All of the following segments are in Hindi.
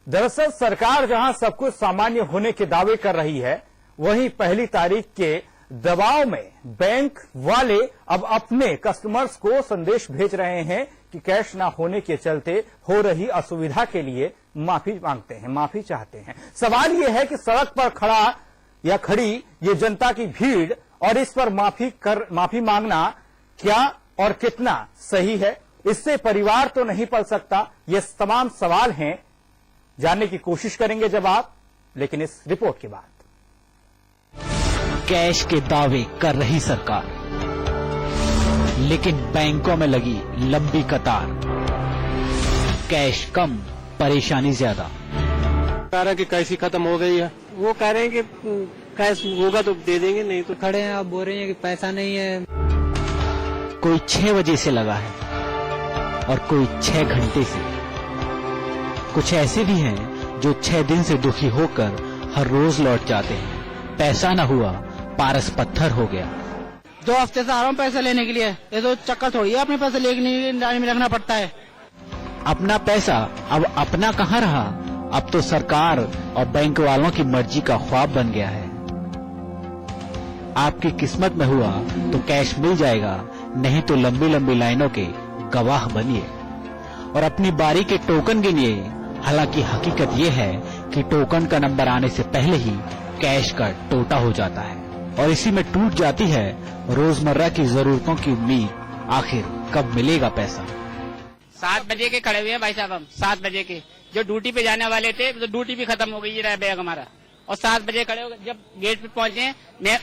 दरअसल सरकार जहां सब कुछ सामान्य होने के दावे कर रही है, वहीं पहली तारीख के दबाव में बैंक वाले अब अपने कस्टमर्स को संदेश भेज रहे हैं कि कैश ना होने के चलते हो रही असुविधा के लिए माफी मांगते हैं, माफी चाहते हैं। सवाल यह है कि सड़क पर खड़ा या खड़ी ये जनता की भीड़ और इस पर माफी मांगना क्या और कितना सही है? इससे परिवार तो नहीं पल सकता। ये तमाम सवाल हैं, जानने की कोशिश करेंगे जवाब, लेकिन इस रिपोर्ट के बाद। कैश के दावे कर रही सरकार, लेकिन बैंकों में लगी लंबी कतार। कैश कम, परेशानी ज्यादा। कह रहे हैं कि कैश ही खत्म हो गई है। वो कह रहे हैं कि कैश होगा तो दे देंगे, नहीं तो खड़े हैं। आप बोल रहे हैं कि पैसा नहीं है। कोई 6 बजे से लगा है और कोई 6 घंटे से। कुछ ऐसे भी हैं जो 6 दिन से दुखी होकर हर रोज लौट जाते हैं। पैसा न हुआ, पारस पत्थर हो गया। 2 हफ्ते से आ रहा हूँ पैसा लेने के लिए। ये तो चक्कर थोड़ी है, अपने पैसे लेने में रखना पड़ता है। अपना पैसा अब अपना कहाँ रहा, अब तो सरकार और बैंक वालों की मर्जी का ख्वाब बन गया है। आपकी किस्मत में हुआ तो कैश मिल जाएगा, नहीं तो लंबी लंबी लाइनों के गवाह बनिए और अपनी बारी के टोकन गिनिए। हालांकि हकीकत ये है कि टोकन का नंबर आने से पहले ही कैश का टोटा हो जाता है और इसी में टूट जाती है रोजमर्रा की जरूरतों की उम्मीद। आखिर कब मिलेगा पैसा? 7 बजे के खड़े हुए हैं भाई साहब हम। 7 बजे के जो ड्यूटी पे जाने वाले थे, तो ड्यूटी भी खत्म हो गई, ये रहा बैग हमारा। और 7 बजे खड़े हो गए। जब गेट पे पहुंचे,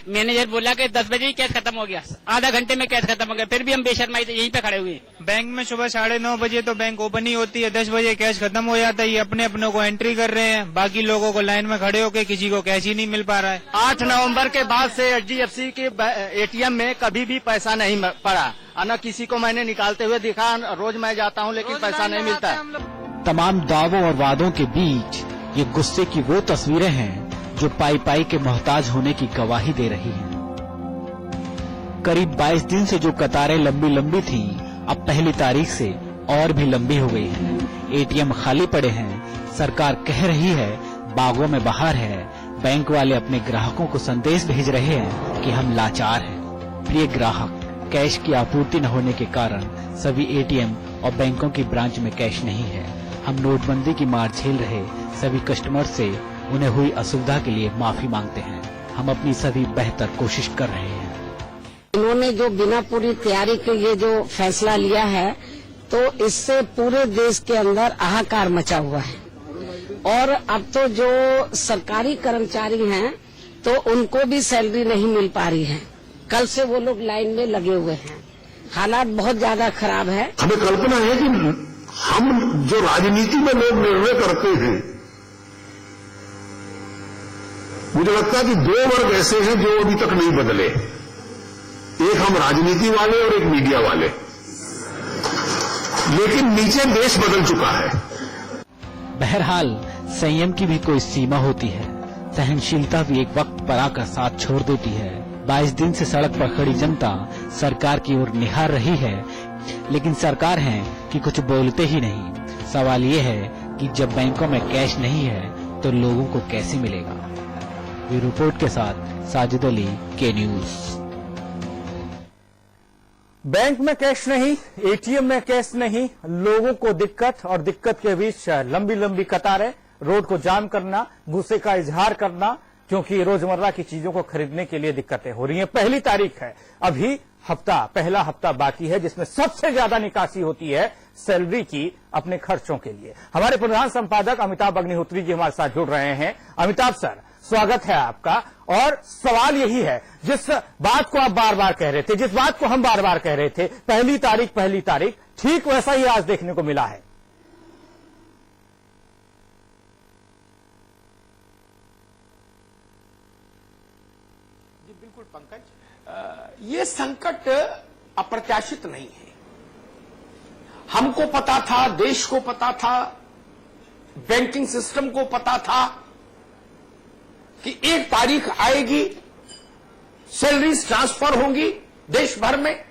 मैनेजर बोला कि 10 बजे ही कैश खत्म हो गया। आधा घंटे में कैश खत्म हो गया, फिर भी हम बेशर्माई से यहीं पे खड़े हुए। बैंक में सुबह 9:30 बजे तो बैंक ओपन ही होती है, 10 बजे कैश खत्म हो जाता है। ये अपने अपनों को एंट्री कर रहे हैं, बाकी लोगों को लाइन में खड़े होकर किसी को कैश ही नहीं मिल पा रहा है। 8 नवंबर के बाद से HDFC के ATM में कभी भी पैसा नहीं पड़ा। न किसी को मैंने निकालते हुए देखा। रोज मैं जाता हूँ लेकिन पैसा नहीं मिलता। तमाम दावों और वादों के बीच ये गुस्से की वो तस्वीरें हैं जो पाई पाई के मोहताज होने की गवाही दे रही हैं। करीब 22 दिन से जो कतारें लंबी लंबी थीं, अब पहली तारीख से और भी लंबी हो गई हैं। ATM खाली पड़े हैं। सरकार कह रही है बागों में बहार है। बैंक वाले अपने ग्राहकों को संदेश भेज रहे हैं कि हम लाचार हैं। प्रिय ग्राहक, कैश की आपूर्ति न होने के कारण सभी ATM और बैंकों की ब्रांच में कैश नहीं है। हम नोटबंदी की मार झेल रहे सभी कस्टमर से उन्हें हुई असुविधा के लिए माफी मांगते हैं। हम अपनी सभी बेहतर कोशिश कर रहे हैं। इन्होंने जो बिना पूरी तैयारी के ये जो फैसला लिया है, तो इससे पूरे देश के अंदर हाहाकार मचा हुआ है। और अब तो जो सरकारी कर्मचारी हैं, तो उनको भी सैलरी नहीं मिल पा रही है। कल से वो लोग लाइन में लगे हुए हैं। हालात बहुत ज्यादा खराब है। हमें कल्पना है कि हम जो राजनीति में लोग निर्णय करते हैं, मुझे लगता है कि 2 वर्ग ऐसे हैं जो अभी तक नहीं बदले। एक हम राजनीति वाले और एक मीडिया वाले, लेकिन नीचे देश बदल चुका है। बहरहाल संयम की भी कोई सीमा होती है। सहनशीलता भी एक वक्त पर आकर साथ छोड़ देती है। 22 दिन से सड़क पर खड़ी जनता सरकार की ओर निहार रही है, लेकिन सरकार है कि कुछ बोलते ही नहीं। सवाल ये है कि जब बैंकों में कैश नहीं है तो लोगों को कैसे मिलेगा? ये रिपोर्ट के साथ साजिद अली, के न्यूज। बैंक में कैश नहीं, ATM में कैश नहीं, लोगों को दिक्कत और दिक्कत के बीच लंबी लंबी कतारें, रोड को जाम करना, गुस्से का इजहार करना, क्योंकि रोजमर्रा की चीजों को खरीदने के लिए दिक्कतें हो रही हैं। पहली तारीख है, अभी पहला हफ्ता बाकी है, जिसमें सबसे ज्यादा निकासी होती है सैलरी की अपने खर्चों के लिए। हमारे प्रधान संपादक अमिताभ अग्निहोत्री जी हमारे साथ जुड़ रहे हैं। अमिताभ सर, स्वागत है आपका। और सवाल यही है, जिस बात को आप बार बार कह रहे थे, जिस बात को हम बार बार कह रहे थे, पहली तारीख, ठीक वैसा ही आज देखने को मिला है। जी बिल्कुल पंकज, ये संकट अप्रत्याशित नहीं है। हमको पता था, देश को पता था, बैंकिंग सिस्टम को पता था कि 1 तारीख आएगी, सैलरीज ट्रांसफर होंगी देश भर में।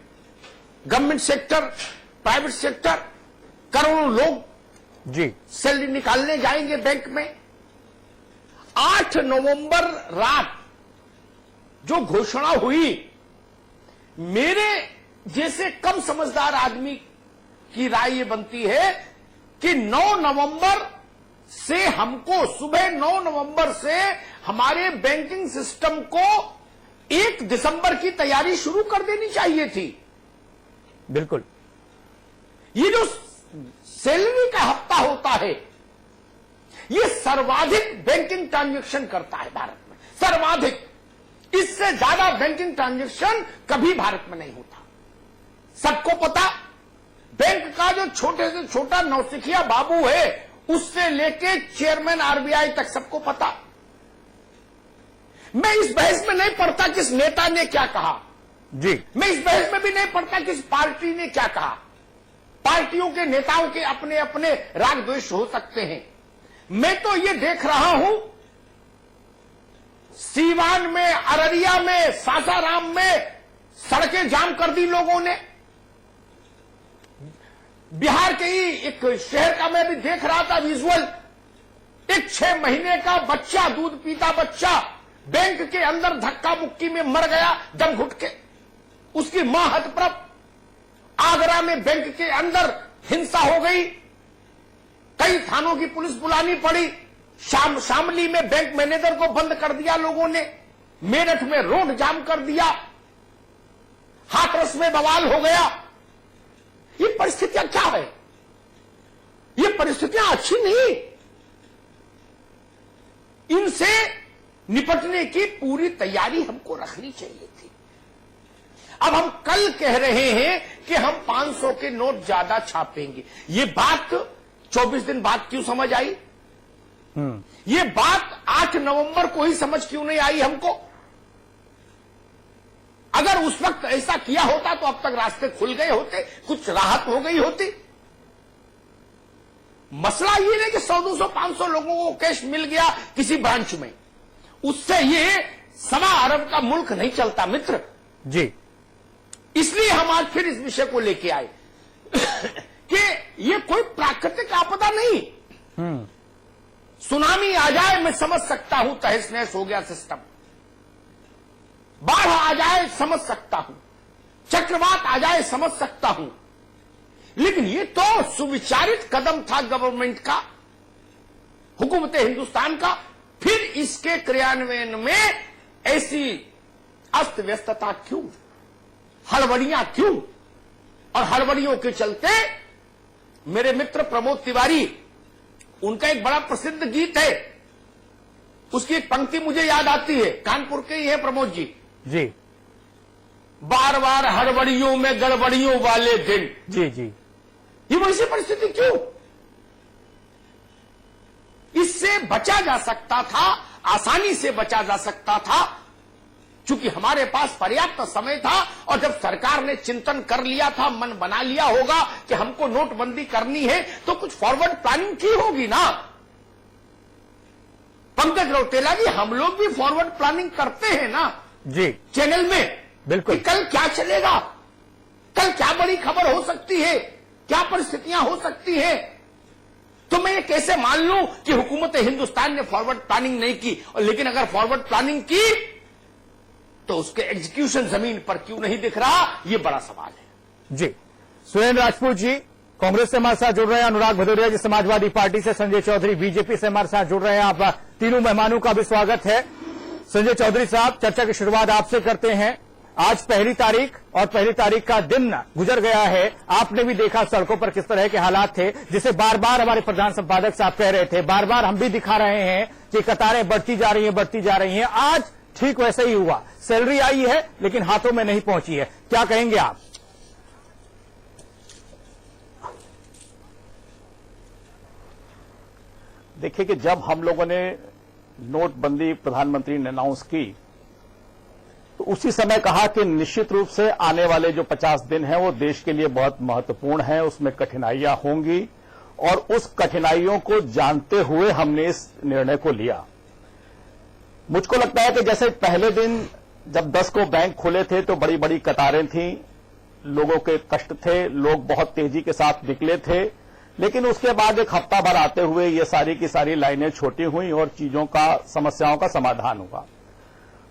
गवर्नमेंट सेक्टर, प्राइवेट सेक्टर, करोड़ों लोग जी। सैलरी निकालने जाएंगे बैंक में। 8 नवंबर रात जो घोषणा हुई, मेरे जैसे कम समझदार आदमी की राय ये बनती है कि 9 नवंबर से हमको, सुबह 9 नवंबर से हमारे बैंकिंग सिस्टम को 1 दिसंबर की तैयारी शुरू कर देनी चाहिए थी। बिल्कुल। ये जो सैलरी का हफ्ता होता है, ये सर्वाधिक बैंकिंग ट्रांजैक्शन करता है भारत में, सर्वाधिक। इससे ज्यादा बैंकिंग ट्रांजैक्शन कभी भारत में नहीं होता। सबको पता, बैंक का जो छोटे से छोटा नौसिखिया बाबू है, उससे लेके चेयरमैन आरबीआई तक सबको पता। मैं इस बहस में नहीं पड़ता किस नेता ने क्या कहा जी। मैं इस बहस में भी नहीं पड़ता किस पार्टी ने क्या कहा। पार्टियों के नेताओं के अपने अपने राग द्वेष हो सकते हैं। मैं तो ये देख रहा हूं, सीवान में, अररिया में, सासाराम में सड़कें जाम कर दी लोगों ने। बिहार के ही एक शहर का मैं भी देख रहा था विजुअल, एक 6 महीने का बच्चा, दूध पीता बच्चा बैंक के अंदर धक्का मुक्की में मर गया दम घुट के, उसकी मां हतप्रभ। आगरा में बैंक के अंदर हिंसा हो गई, कई थानों की पुलिस बुलानी पड़ी। शामली में बैंक मैनेजर को बंद कर दिया लोगों ने। मेरठ में रोड जाम कर दिया। हाथरस में बवाल हो गया। ये परिस्थितियां क्या है? ये परिस्थितियां अच्छी नहीं। इनसे निपटने की पूरी तैयारी हमको रखनी चाहिए थी। अब हम कल कह रहे हैं कि हम 500 के नोट ज्यादा छापेंगे। ये बात 24 दिन बाद क्यों समझ आई? ये बात 8 नवंबर को ही समझ क्यों नहीं आई हमको? अगर उस वक्त ऐसा किया होता तो अब तक रास्ते खुल गए होते, कुछ राहत हो गई होती। मसला ये नहीं कि 100-200, 500 लोगों को कैश मिल गया किसी ब्रांच में, उससे ये 1.25 अरब का मुल्क नहीं चलता मित्र जी। इसलिए हम आज फिर इस विषय को लेके आए कि ये कोई प्राकृतिक आपदा नहीं। सुनामी आ जाए मैं समझ सकता हूं, तहस नहस हो गया सिस्टम। बाढ़ आ जाए समझ सकता हूं, चक्रवात आ जाए समझ सकता हूं, लेकिन ये तो सुविचारित कदम था गवर्नमेंट का, हुकूमत हिंदुस्तान का। फिर इसके क्रियान्वयन में ऐसी अस्त व्यस्तता क्यों, हड़बड़ियां क्यों? और हड़बड़ियों के चलते मेरे मित्र प्रमोद तिवारी, उनका एक बड़ा प्रसिद्ध गीत है, उसकी एक पंक्ति मुझे याद आती है, कानपुर के ही है प्रमोद जी। बार बार हड़बड़ियों में गड़बड़ियों वाले दिन। जी। ये वैसी परिस्थिति क्यों? इससे बचा जा सकता था, आसानी से बचा जा सकता था, चूंकि हमारे पास पर्याप्त समय था। और जब सरकार ने चिंतन कर लिया था, मन बना लिया होगा कि हमको नोटबंदी करनी है, तो कुछ फॉरवर्ड प्लानिंग की होगी ना। पंकज रौतेला जी, हम लोग भी फॉरवर्ड प्लानिंग करते हैं ना जी, चैनल में। बिल्कुल। कि कल क्या चलेगा, कल क्या बड़ी खबर हो सकती है, क्या परिस्थितियां हो सकती है। तो मैं ये कैसे मान लूं कि हुकूमत हिंदुस्तान ने फॉरवर्ड प्लानिंग नहीं की? और लेकिन अगर फॉरवर्ड प्लानिंग की तो उसके एग्जीक्यूशन जमीन पर क्यों नहीं दिख रहा, ये बड़ा सवाल है जी। सुरेंद्र राजपूत जी कांग्रेस से हमारे साथ जुड़ रहे हैं, अनुराग भदौरिया जी समाजवादी पार्टी से, संजय चौधरी बीजेपी से हमारे साथ जुड़ रहे हैं। आप तीनों मेहमानों का भी स्वागत है। संजय चौधरी साहब, चर्चा की शुरुआत आपसे करते हैं। आज पहली तारीख और पहली तारीख का दिन गुजर गया है। आपने भी देखा सड़कों पर किस तरह के हालात थे, जिसे बार बार हमारे प्रधान संपादक साहब कह रहे थे, बार बार हम भी दिखा रहे हैं कि कतारें बढ़ती जा रही हैं। आज ठीक वैसे ही हुआ, सैलरी आई है लेकिन हाथों में नहीं पहुंची है। क्या कहेंगे आप? देखिए कि जब हम लोगों ने नोटबंदी प्रधानमंत्री ने अनाउंस की, तो उसी समय कहा कि निश्चित रूप से आने वाले जो 50 दिन हैं वो देश के लिए बहुत महत्वपूर्ण हैं, उसमें कठिनाइयां होंगी और उस कठिनाइयों को जानते हुए हमने इस निर्णय को लिया। मुझको लगता है कि जैसे पहले दिन जब 10 को बैंक खुले थे तो बड़ी बड़ी कतारें थीं, लोगों के कष्ट थे, लोग बहुत तेजी के साथ निकले थे, लेकिन उसके बाद एक हफ्ता भर आते हुए ये सारी की सारी लाइनें छोटी हुई और चीजों का समस्याओं का समाधान हुआ।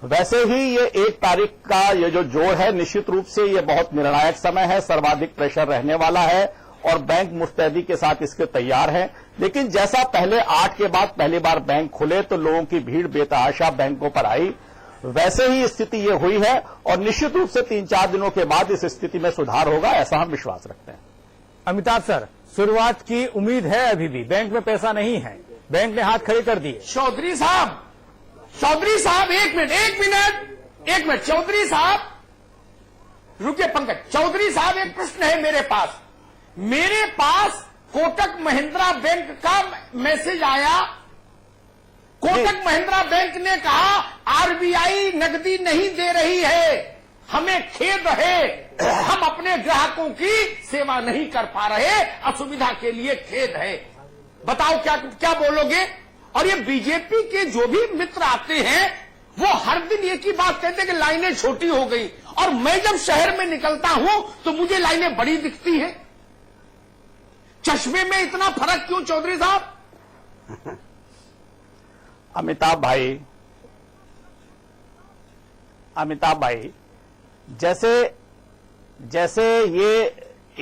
वैसे ही ये 1 तारीख का ये जो जोड़ है, निश्चित रूप से ये बहुत निर्णायक समय है, सर्वाधिक प्रेशर रहने वाला है और बैंक मुस्तैदी के साथ इसके तैयार हैं। लेकिन जैसा पहले 8 के बाद पहली बार बैंक खुले तो लोगों की भीड़ बेतहाशा बैंकों पर आई, वैसे ही स्थिति ये हुई है और निश्चित रूप से 3-4 दिनों के बाद इस स्थिति में सुधार होगा, ऐसा हम विश्वास रखते हैं। अमिताभ सर, शुरुआत की उम्मीद है, अभी भी बैंक में पैसा नहीं है, बैंक ने हाथ खड़े कर दिए। चौधरी साहब एक मिनट चौधरी साहब रुकिए। पंकज चौधरी साहब, एक प्रश्न है मेरे पास कोटक महिंद्रा बैंक का मैसेज आया। कोटक महिंद्रा बैंक ने कहा आरबीआई नकदी नहीं दे रही है, हमें खेद है, हम अपने ग्राहकों की सेवा नहीं कर पा रहे, असुविधा के लिए खेद है। बताओ क्या बोलोगे? और ये बीजेपी के जो भी मित्र आते हैं वो हर दिन एक ही बात कहते हैं कि लाइनें छोटी हो गई, और मैं जब शहर में निकलता हूं तो मुझे लाइनें बड़ी दिखती हैं। चश्मे में इतना फर्क क्यों चौधरी साहब? अमिताभ भाई, जैसे ये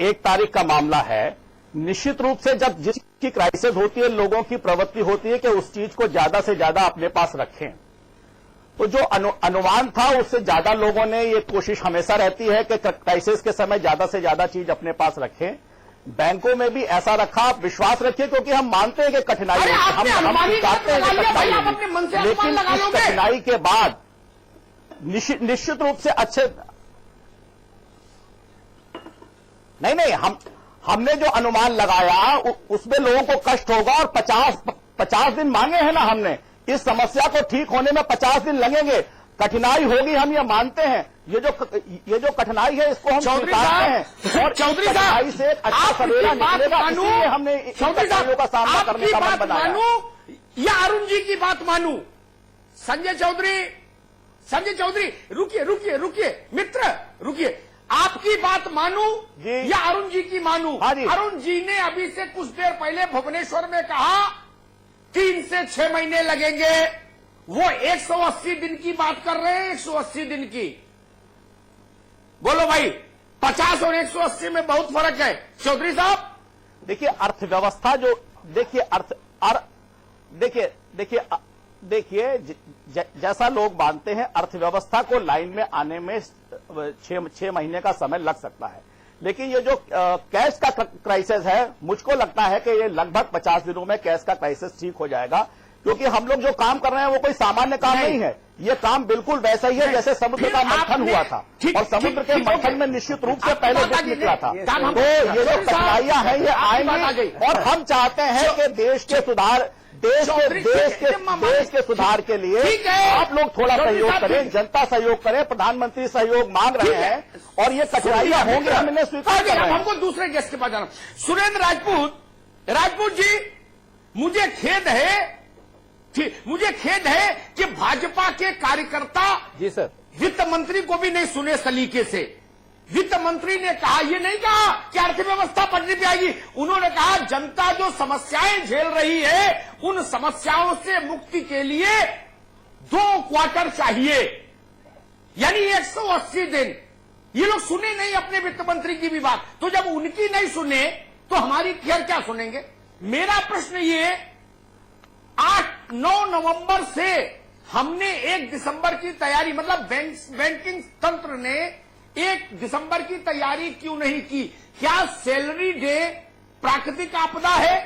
1 तारीख का मामला है, निश्चित रूप से जब जिसकी क्राइसिस होती है, लोगों की प्रवृत्ति होती है कि उस चीज को ज्यादा से ज्यादा अपने पास रखें। तो जो अनुमान था उससे ज्यादा लोगों ने ये कोशिश हमेशा रहती है कि क्राइसिस के समय ज्यादा से ज्यादा चीज अपने पास रखें। बैंकों में भी ऐसा रखा, आप विश्वास रखिए, क्योंकि हम मानते हैं कि कठिनाई हम स्वीकारते हैं कि कठिनाई होगी, लेकिन इस कठिनाई के बाद निश्चित रूप से अच्छे नहीं हमने जो अनुमान लगाया उसमें लोगों को कष्ट होगा और 50 दिन मांगे हैं ना हमने। इस समस्या को ठीक होने में 50 दिन लगेंगे, कठिनाई होगी, हम ये मानते हैं। ये जो कठिनाई है इसको हम स्वीकारते हैं और चौधरी कठिनाई से अच्छा सवेरा निकलेगा, इसलिए हमने कठिनाइयों का सामना करने का मन बनाया। या अरुण जी की बात मानू? संजय चौधरी रुकिए मित्र, रुकिए। आपकी बात मानू या अरुण जी की मानू? अरुण जी ने अभी से कुछ देर पहले भुवनेश्वर में कहा 3 से 6 महीने लगेंगे। वो 180 दिन की बात कर रहे हैं, 180 दिन की। बोलो भाई, 50 और 180 में बहुत फर्क है। चौधरी साहब देखिए, अर्थव्यवस्था जो देखिए जैसा लोग मानते हैं, अर्थव्यवस्था को लाइन में आने में 6 महीने का समय लग सकता है, लेकिन ये जो कैश का क्राइसिस है, मुझको लगता है कि ये लगभग 50 दिनों में कैश का क्राइसिस ठीक हो जाएगा, क्योंकि हम लोग जो काम कर रहे हैं वो कोई सामान्य काम नहीं है। ये काम बिल्कुल वैसा ही है जैसे समुद्र का मंथन हुआ था, और समुद्र के मंथन में निश्चित रूप से पहले विष निकला था। तो ये जो कठिनाइयां हैं ये आएंगी, और हम चाहते हैं कि देश के सुधार के लिए आप लोग थोड़ा सहयोग करें, जनता सहयोग करें, प्रधानमंत्री सहयोग मांग रहे हैं, और ये कठिनाइयां होंगी, हम इन्हें स्वीकार कर रहे हैं। हमको दूसरे गेस्ट के पास जाना। सुरेंद्र राजपूत जी, मुझे खेद है कि भाजपा के कार्यकर्ता जी सर वित्त मंत्री को भी नहीं सुने सलीके से। वित्त मंत्री ने कहा, ये नहीं कहा कि अर्थव्यवस्था पटरी पे आएगी, उन्होंने कहा जनता जो समस्याएं झेल रही है उन समस्याओं से मुक्ति के लिए 2 क्वार्टर चाहिए, यानी 180 दिन। ये लोग सुने नहीं अपने वित्त मंत्री की भी बात, तो जब उनकी नहीं सुने तो हमारी क्या सुनेंगे? मेरा प्रश्न ये, 8-9 नवंबर से हमने 1 दिसंबर की तैयारी, मतलब बैंकिंग तंत्र ने 1 दिसंबर की तैयारी क्यों नहीं की? क्या सैलरी डे प्राकृतिक आपदा है?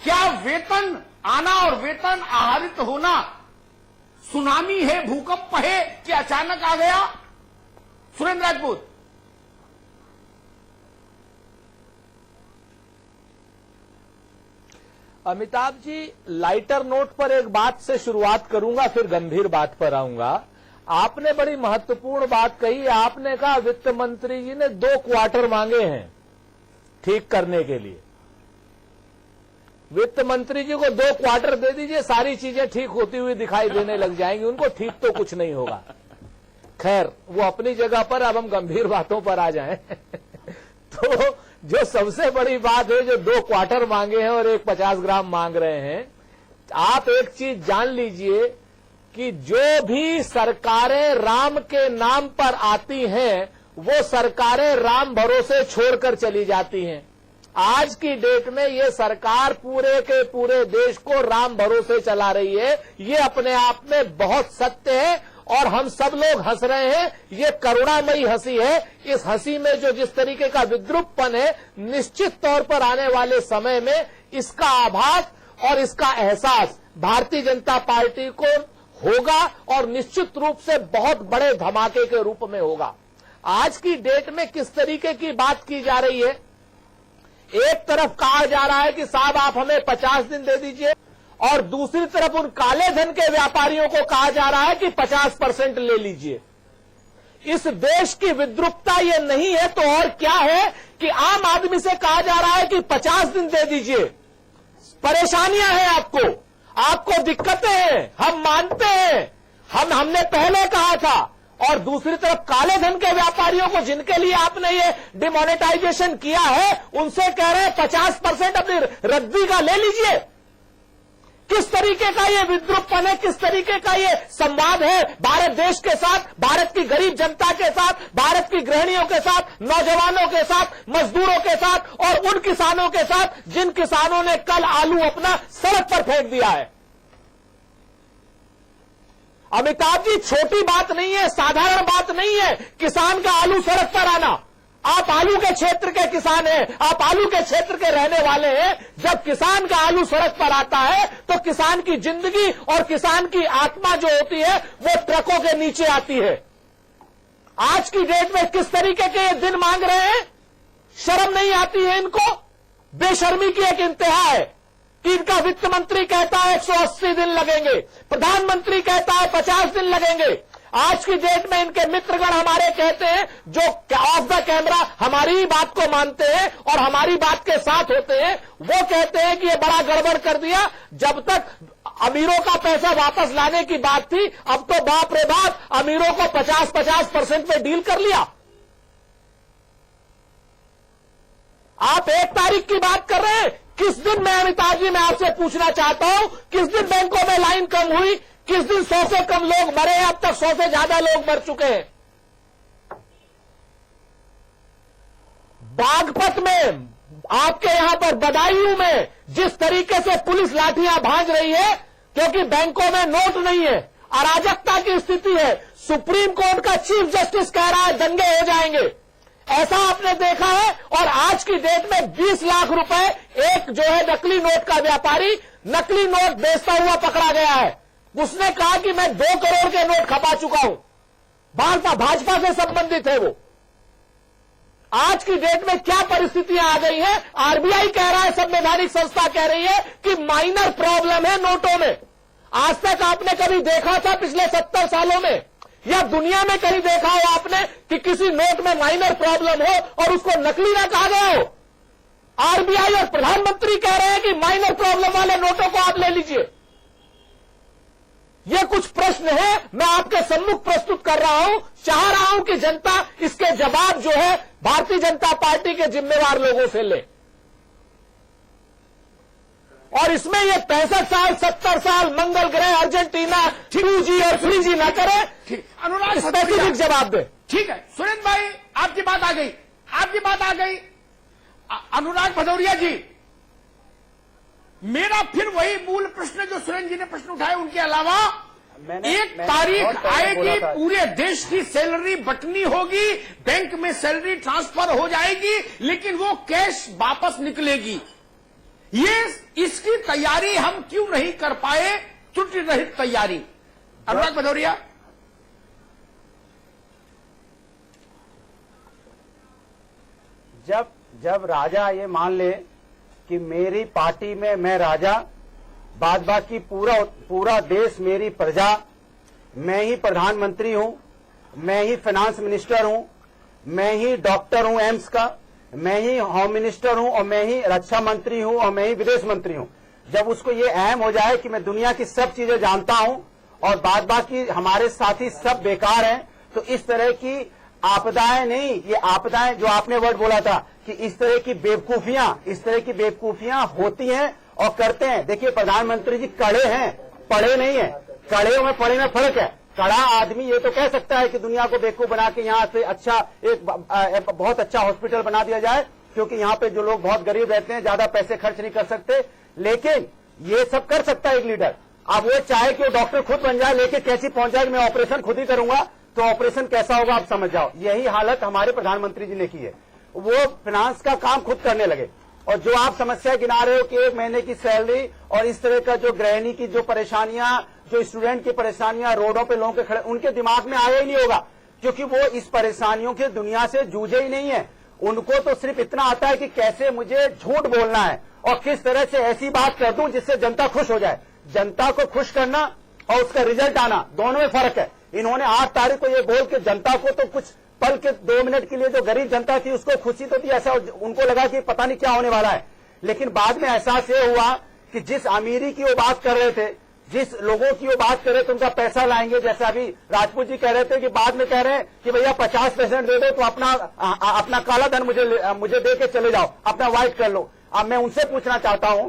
क्या वेतन आना और वेतन आहरित होना सुनामी है, भूकंप है कि अचानक आ गया? सुरेंद्र राजपूत। अमिताभ जी, लाइटर नोट पर एक बात से शुरुआत करूंगा, फिर गंभीर बात पर आऊंगा। आपने बड़ी महत्वपूर्ण बात कही। आपने कहा वित्त मंत्री जी ने 2 क्वार्टर मांगे हैं ठीक करने के लिए। वित्त मंत्री जी को 2 क्वार्टर दे दीजिए, सारी चीजें ठीक होती हुई दिखाई देने लग जाएंगी। उनको ठीक तो कुछ नहीं होगा। खैर, वो अपनी जगह पर। अब हम गंभीर बातों पर आ जाएं। तो जो सबसे बड़ी बात है, जो 2 क्वार्टर मांगे हैं और एक 50 ग्राम मांग रहे हैं, आप एक चीज जान लीजिए कि जो भी सरकारें राम के नाम पर आती हैं, वो सरकारें राम भरोसे छोड़कर चली जाती हैं। आज की डेट में ये सरकार पूरे के पूरे देश को राम भरोसे चला रही है। ये अपने आप में बहुत सत्य है और हम सब लोग हंस रहे हैं। ये करुणामयी हंसी है। इस हंसी में जो जिस तरीके का विद्रूपपन है, निश्चित तौर पर आने वाले समय में इसका आभास और इसका एहसास भारतीय जनता पार्टी को होगा और निश्चित रूप से बहुत बड़े धमाके के रूप में होगा। आज की डेट में किस तरीके की बात की जा रही है, एक तरफ कहा जा रहा है कि साहब आप हमें 50 दिन दे दीजिए, और दूसरी तरफ उन काले धन के व्यापारियों को कहा जा रहा है कि 50% ले लीजिए। इस देश की विद्रूपता ये नहीं है तो और क्या है कि आम आदमी से कहा जा रहा है कि 50 दिन दे दीजिए। परेशानियां हैं आपको दिक्कतें हैं, हम मानते हैं, हमने पहले कहा था। और दूसरी तरफ काले धन के व्यापारियों को, जिनके लिए आपने ये डिमोनेटाइजेशन किया है, उनसे कह रहे हैं 50% अपनी रद्दी का ले लीजिए। किस तरीके का ये विद्रूपपन है, किस तरीके का ये संवाद है भारत देश के साथ, भारत की गरीब जनता के साथ, भारत की गृहिणियों के साथ, नौजवानों के साथ, मजदूरों के साथ और उन किसानों के साथ जिन किसानों ने कल आलू अपना सड़क पर फेंक दिया है। अमिताभ जी, छोटी बात नहीं है, साधारण बात नहीं है किसान का आलू सड़क पर आना। आप आलू के क्षेत्र के किसान हैं, आप आलू के क्षेत्र के रहने वाले हैं। जब किसान का आलू सड़क पर आता है तो किसान की जिंदगी और किसान की आत्मा जो होती है वो ट्रकों के नीचे आती है। आज की डेट में किस तरीके के ये दिन मांग रहे हैं, शर्म नहीं आती है इनको? बेशर्मी की एक इंतहा है। इनका वित्त मंत्री कहता है 180 दिन लगेंगे, प्रधानमंत्री कहता है 50 दिन लगेंगे। आज की डेट में इनके मित्रगण हमारे कहते हैं, जो ऑफ द कैमरा हमारी ही बात को मानते हैं और हमारी बात के साथ होते हैं, वो कहते हैं कि ये बड़ा गड़बड़ कर दिया। जब तक अमीरों का पैसा वापस लाने की बात थी, अब तो बाप रे बाप, अमीरों को 50% पे डील कर लिया। आप 1 तारीख की बात कर रहे हैं। किस दिन, मैं अमिताभ जी मैं आपसे पूछना चाहता हूं, किस दिन बैंकों में लाइन कम हुई, किस दिन 100 से कम लोग मरे हैं? अब तक 100 से ज्यादा लोग मर चुके हैं। बागपत में, आपके यहां पर बदायूं में जिस तरीके से पुलिस लाठियां भांज रही है क्योंकि बैंकों में नोट नहीं है, अराजकता की स्थिति है। सुप्रीम कोर्ट का चीफ जस्टिस कह रहा है दंगे हो जाएंगे। ऐसा आपने देखा है। और आज की डेट में 20 लाख रुपए एक जो है नकली नोट का व्यापारी नकली नोट बेचता हुआ पकड़ा गया है। उसने कहा कि मैं 2 करोड़ के नोट खपा चुका हूं। भाजपा से संबंधित है वो। आज की डेट में क्या परिस्थितियां आ गई हैं? आरबीआई कह रहा है, संवैधानिक संस्था कह रही है कि माइनर प्रॉब्लम है नोटों में। आज तक आपने कभी देखा था पिछले 70 सालों में या दुनिया में कहीं देखा हो आपने कि किसी नोट में माइनर प्रॉब्लम हो और उसको नकली ना कहा गया हो? आरबीआई और प्रधानमंत्री कह रहे हैं कि माइनर प्रॉब्लम वाले नोटों को आप ले लीजिए। ये कुछ प्रश्न है, मैं आपके सम्मुख प्रस्तुत कर रहा हूं। चाह रहा हूं कि जनता इसके जवाब जो है भारतीय जनता पार्टी के जिम्मेवार लोगों से ले। और इसमें ये 65 साल 70 साल मंगल ग्रह अर्जेंटीना 2G और 3G न करे, अनुराग स्पेसिफिक जवाब दे। ठीक है सुरेंद्र भाई, आपकी बात आ गई, आपकी बात आ गई। अनुराग भदौरिया जी, मेरा फिर वही मूल प्रश्न जो सुरेंद्र जी ने प्रश्न उठाए, उनके अलावा 1 तारीख आएगी, पूरे देश की सैलरी बटनी होगी, बैंक में सैलरी ट्रांसफर हो जाएगी, लेकिन वो कैश वापस निकलेगी। इसकी तैयारी हम क्यों नहीं कर पाए? त्रुटि रहित तैयारी। अनुराग भदौरिया, जब राजा ये मान ले कि मेरी पार्टी में मैं राजा, बाद बाकी पूरा देश मेरी प्रजा, मैं ही प्रधानमंत्री हूं, मैं ही फाइनेंस मिनिस्टर हूं, मैं ही डॉक्टर हूं एम्स का, मैं ही होम मिनिस्टर हूं और मैं ही रक्षा मंत्री हूं और मैं ही विदेश मंत्री हूं। जब उसको ये अहम हो जाए कि मैं दुनिया की सब चीजें जानता हूं और बाद बाकी हमारे साथी सब बेकार हैं, तो इस तरह की आपदाएं नहीं, ये आपदाएं जो आपने वर्ड बोला था कि इस तरह की बेवकूफियां होती हैं और करते हैं। देखिए प्रधानमंत्री जी कड़े हैं, पढ़े नहीं है। कड़े में पढ़े में फर्क है। कड़ा आदमी ये तो कह सकता है कि दुनिया को बेवकूफ बना के यहाँ से अच्छा एक बहुत अच्छा हॉस्पिटल बना दिया जाए, क्योंकि यहाँ पे जो लोग बहुत गरीब रहते हैं ज्यादा पैसे खर्च नहीं कर सकते, लेकिन ये सब कर सकता है एक लीडर। अब वो चाहे कि वो डॉक्टर खुद बन जाए, लेके कैसी पहुंच जाए मैं ऑपरेशन खुद ही करूंगा, तो ऑपरेशन कैसा होगा आप समझ जाओ। यही हालत हमारे प्रधानमंत्री जी ने की है। वो फाइनेंस का काम खुद करने लगे। और जो आप समस्या गिना रहे हो कि 1 महीने की सैलरी और इस तरह का जो गृहिणी की जो परेशानियां, जो स्टूडेंट की परेशानियां, रोडों पे लोगों के खड़े, उनके दिमाग में आया ही नहीं होगा, क्योंकि वो इस परेशानियों की दुनिया से जूझे ही नहीं है। उनको तो सिर्फ इतना आता है कि कैसे मुझे झूठ बोलना है और किस तरह से ऐसी बात कर दूं जिससे जनता खुश हो जाए। जनता को खुश करना और उसका रिजल्ट आना, दोनों में फर्क है। इन्होंने 8 तारीख को ये बोल के जनता को तो कुछ पल के 2 मिनट के लिए जो गरीब जनता थी उसको खुशी तो थी, ऐसा उनको लगा कि पता नहीं क्या होने वाला है, लेकिन बाद में एहसास ये हुआ कि जिस अमीरी की वो बात कर रहे थे, जिस लोगों की वो बात कर रहे थे उनका पैसा लाएंगे, जैसे अभी राजपूत जी कह रहे थे कि बाद में कह रहे हैं कि भैया 50% दे दो तो अपना काला धन मुझे दे के चले जाओ, अपना व्हाइट कर लो। अब मैं उनसे पूछना चाहता हूं,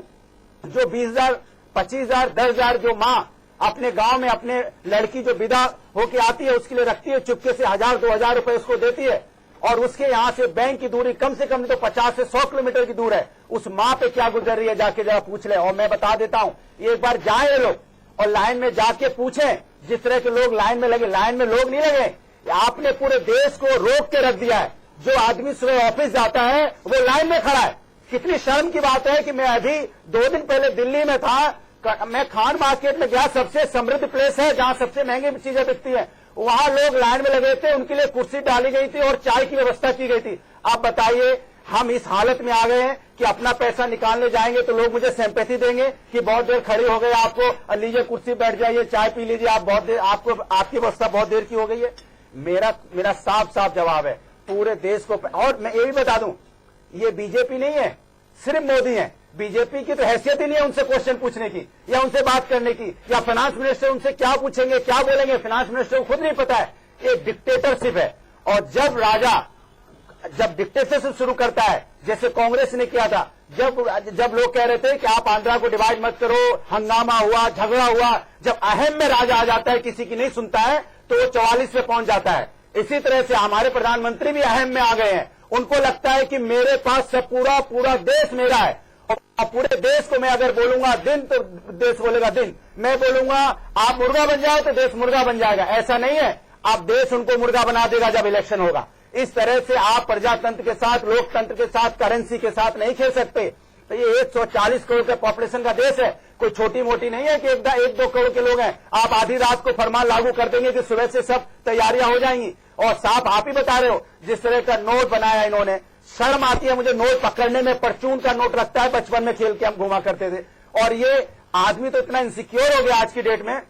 जो 20,000, 25,000, 10,000 जो मां अपने गांव में अपने लड़की जो विदा होके आती है उसके लिए रखती है, चुपके से 1,000-2,000 रुपए उसको देती है, और उसके यहां से बैंक की दूरी कम से कम तो 50 से 100 किलोमीटर की दूर है, उस मां पे क्या गुजर रही है जाके जरा पूछ ले। और मैं बता देता हूं, एक बार जाए ये लोग और लाइन में जाके पूछें, जिस तरह के लोग लाइन में लगे, लाइन में लोग नहीं लगे, आपने पूरे देश को रोक के रख दिया है। जो आदमी सुबह ऑफिस जाता है वो लाइन में खड़ा है। कितनी शर्म की बात है कि मैं अभी 2 दिन पहले दिल्ली में था, मैं खान मार्केट में गया, सबसे समृद्ध प्लेस है जहां सबसे महंगी चीजें बिकती है, वहां लोग लाइन में लगे थे, उनके लिए कुर्सी डाली गई थी और चाय की व्यवस्था की गई थी। आप बताइए, हम इस हालत में आ गए हैं कि अपना पैसा निकालने जाएंगे तो लोग मुझे सिंपैथी देंगे कि बहुत देर खड़ी हो गई, आपको लीजिए कुर्सी बैठ जाइए, चाय पी लीजिए, आप बहुत देर, आपकी व्यवस्था बहुत देर की हो गई है। मेरा साफ साफ जवाब है पूरे देश को। और मैं ये भी बता दूं, ये बीजेपी नहीं है, सिर्फ मोदी है। बीजेपी की तो हैसियत ही नहीं है उनसे क्वेश्चन पूछने की या उनसे बात करने की, या फाइनेंस मिनिस्टर उनसे क्या पूछेंगे, क्या बोलेंगे, फाइनेंस मिनिस्टर को खुद नहीं पता है। ये डिक्टेटरशिप है। और जब डिक्टेटरशिप शुरू करता है, जैसे कांग्रेस ने किया था, जब लोग कह रहे थे कि आप आंध्रा को डिवाइड मत करो, हंगामा हुआ, झगड़ा हुआ, जब अहम में राजा आ जाता है, किसी की नहीं सुनता है, तो वो 44 पे पहुंच जाता है। इसी तरह से हमारे प्रधानमंत्री भी अहम में आ गए हैं। उनको लगता है कि मेरे पास सब पूरा देश मेरा है, और पूरे देश को मैं अगर बोलूंगा दिन तो देश बोलेगा दिन, मैं बोलूंगा आप मुर्गा बन जाओ तो देश मुर्गा बन जाएगा। ऐसा नहीं है, आप देश उनको मुर्गा बना देगा जब इलेक्शन होगा। इस तरह से आप प्रजातंत्र के साथ, लोकतंत्र के साथ, करेंसी के साथ नहीं खेल सकते। तो ये 140 करोड़ के पॉपुलेशन का देश है, कोई छोटी मोटी नहीं है कि 1-2 करोड़ के लोग हैं। आप आधी रात को फरमान लागू कर देंगे कि सुबह से सब तैयारियां हो जाएंगी। और साफ आप ही बता रहे हो, जिस तरह का नोट बनाया इन्होंने, शर्म आती है मुझे नोट पकड़ने में। परचून का नोट रखता है, बचपन में खेल के हम घुमा करते थे। और ये आदमी तो इतना इनसिक्योर हो गया आज की डेट में,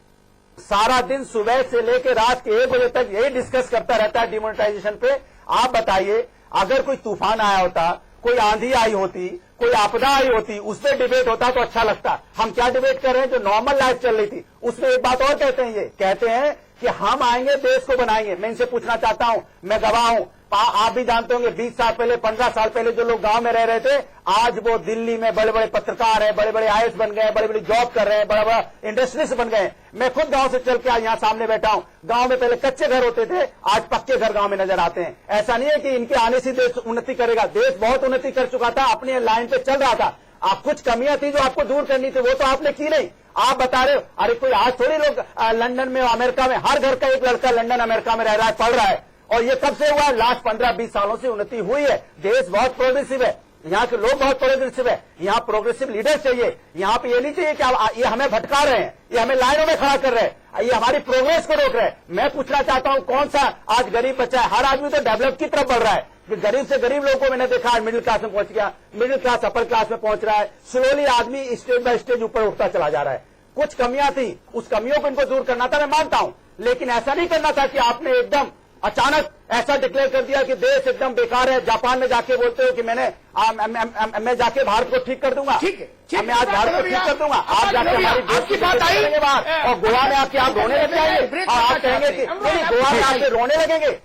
सारा दिन सुबह से लेकर रात के 1 बजे तक यही डिस्कस करता रहता है डिमोनेटाइजेशन पे। आप बताइए, अगर कोई तूफान आया होता, कोई आंधी आई होती, कोई आपदा आई होती, उस पर डिबेट होता तो अच्छा लगता। हम क्या डिबेट कर रहे हैं, जो नॉर्मल लाइफ चल रही थी उसमें एक बात और कहते हैं, ये कहते हैं कि हम आएंगे देश को बनाएंगे। मैं इनसे पूछना चाहता हूं, मैं गवाह हूं, आप भी जानते होंगे 20 साल पहले, 15 साल पहले जो लोग गांव में रह रहे थे, आज वो दिल्ली में बड़े बड़े पत्रकार हैं, बड़े बड़े आईएएस बन गए, बड़ी बड़ी जॉब कर रहे हैं, बड़ा बड़ा इंडस्ट्रीज बन गए। मैं खुद गांव से चल के आज यहाँ सामने बैठा हूं। गांव में पहले कच्चे घर होते थे, आज पक्के घर गांव में नजर आते हैं। ऐसा नहीं है कि इनके आने से देश उन्नति करेगा, देश बहुत उन्नति कर चुका था, अपने लाइन पे चल रहा था। आप कुछ कमियां थी जो आपको दूर करनी थी, वो तो आपने की नहीं। आप बता रहे हो, अरे कोई आज थोड़ी लोग लंदन में, अमेरिका में, हर घर का एक लड़का लंदन अमेरिका में रह रहा है, पढ़ रहा है। और ये कब से हुआ? लास्ट 15-20 सालों से उन्नति हुई है। देश बहुत प्रोग्रेसिव है, यहाँ के लोग बहुत प्रोग्रेसिव है। यहाँ प्रोग्रेसिव लीडर चाहिए। यहाँ पे ये नहीं चाहिए कि ये हमें भटका रहे हैं, ये हमें लाइनों में खड़ा कर रहे हैं, ये हमारी प्रोग्रेस को रोक रहे हैं। मैं पूछना चाहता हूँ, कौन सा आज गरीब बच्चा है? हर आदमी तो डेवलप की तरफ बढ़ रहा है। गरीब से गरीब लोगों को मैंने देखा है मिडिल क्लास में पहुंच गया, मिडिल क्लास अपर क्लास में पहुंच रहा है। स्लोली आदमी स्टेज बाय स्टेज ऊपर उठता चला जा रहा है। कुछ कमियां थी, उस कमियों को इनको दूर करना था, मैं मानता हूं, लेकिन ऐसा नहीं करना था कि आपने एकदम अचानक ऐसा डिक्लेयर कर दिया कि देश एकदम बेकार है। जापान में जाके बोलते हो कि मैं जाके भारत को ठीक कर दूंगा, ठीक है, मैं आज भारत को ठीक कर दूंगा। आप जाके हमारी देश की बात आएंगे बाहर, और गोवा में आके आप रोने लग जाएंगे, और आप कहेंगे कि गोवा में आके रोने लगेंगे।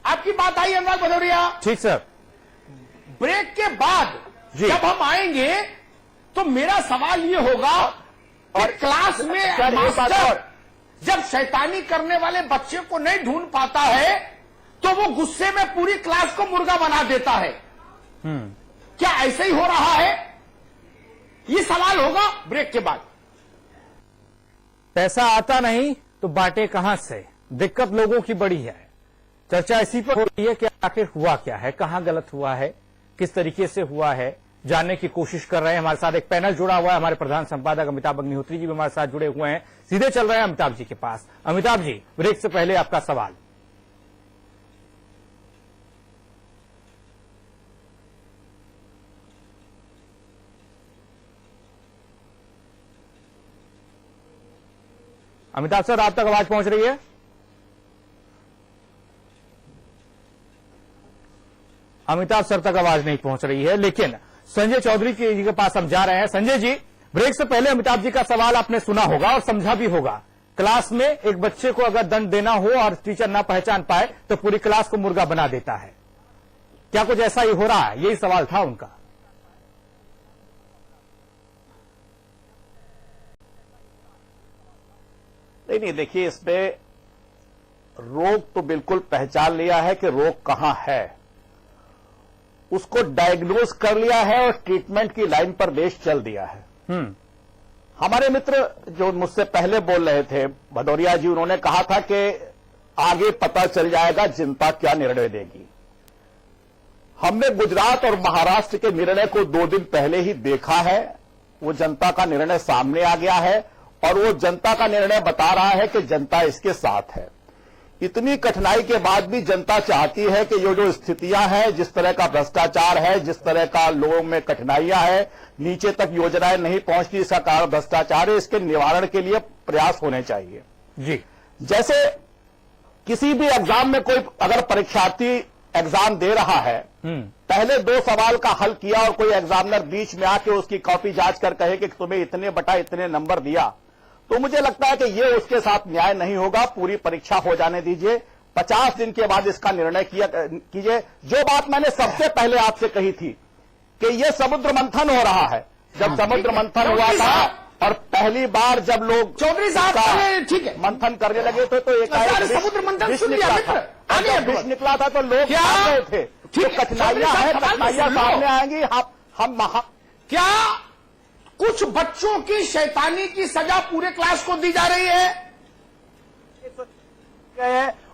आपकी बात आई अनुराग भदौरिया। ठीक सर, ब्रेक के बाद जब हम आएंगे तो मेरा सवाल ये होगा और क्लास में मास्टर जब शैतानी करने वाले बच्चे को नहीं ढूंढ पाता है तो वो गुस्से में पूरी क्लास को मुर्गा बना देता है। क्या ऐसे ही हो रहा है? ये सवाल होगा ब्रेक के बाद। पैसा आता नहीं तो बांटे कहां से, दिक्कत लोगों की बड़ी है। चर्चा इसी पर हो रही है कि आखिर हुआ क्या है, कहां गलत हुआ है, किस तरीके से हुआ है, जानने की कोशिश कर रहे हैं। हमारे साथ एक पैनल जुड़ा हुआ है, हमारे प्रधान संपादक अमिताभ अग्निहोत्री जी भी हमारे साथ जुड़े हुए हैं। सीधे चल रहे हैं अमिताभ जी के पास। अमिताभ जी, ब्रेक से पहले आपका सवाल। अमिताभ सर, आप तक आवाज पहुंच रही है? अमिताभ सर तक आवाज नहीं पहुंच रही है, लेकिन संजय चौधरी जी के पास हम जा रहे हैं। संजय जी, ब्रेक से पहले अमिताभ जी का सवाल आपने सुना होगा और समझा भी होगा। क्लास में एक बच्चे को अगर दंड देना हो और टीचर ना पहचान पाए तो पूरी क्लास को मुर्गा बना देता है। क्या कुछ ऐसा ही हो रहा है? यही सवाल था उनका। नहीं, देखिए, इसमें रोग तो बिल्कुल पहचान लिया है कि रोग कहां है, उसको डायग्नोज कर लिया है और ट्रीटमेंट की लाइन पर देश चल दिया है। हमारे मित्र जो मुझसे पहले बोल रहे थे, भदौरिया जी, उन्होंने कहा था कि आगे पता चल जाएगा जनता क्या निर्णय देगी। हमने गुजरात और महाराष्ट्र के निर्णय को 2 दिन पहले ही देखा है। वो जनता का निर्णय सामने आ गया है और वो जनता का निर्णय बता रहा है कि जनता इसके साथ है। इतनी कठिनाई के बाद भी जनता चाहती है कि ये जो स्थितियां हैं, जिस तरह का भ्रष्टाचार है, जिस तरह का लोगों में कठिनाइयां है, नीचे तक योजनाएं नहीं पहुंचती, इसका कारण भ्रष्टाचार है, इसके निवारण के लिए प्रयास होने चाहिए। जी, जैसे किसी भी एग्जाम में कोई अगर परीक्षार्थी एग्जाम दे रहा है, पहले 2 सवाल का हल किया और कोई एग्जामिनर बीच में आके उसकी कॉपी जांच कर कहे कि तुम्हें इतने बटा इतने नंबर दिया, तो मुझे लगता है कि ये उसके साथ न्याय नहीं होगा। पूरी परीक्षा हो जाने दीजिए, 50 दिन के बाद इसका निर्णय कीजिए। जो बात मैंने सबसे पहले आपसे कही थी कि ये समुद्र मंथन हो रहा है, जब समुद्र मंथन हुआ था और पहली बार जब लोग चौधरी साहब ठीक है मंथन करने लगे थे तो एक समुद्र मंथन सुन लिया मित्र, आगे विष निकला था तो लोग भाग गए थे। जो कठिनाइयां हैं, कठिनाइयां सामने आएंगी। हम क्या कुछ बच्चों की शैतानी की सजा पूरे क्लास को दी जा रही है?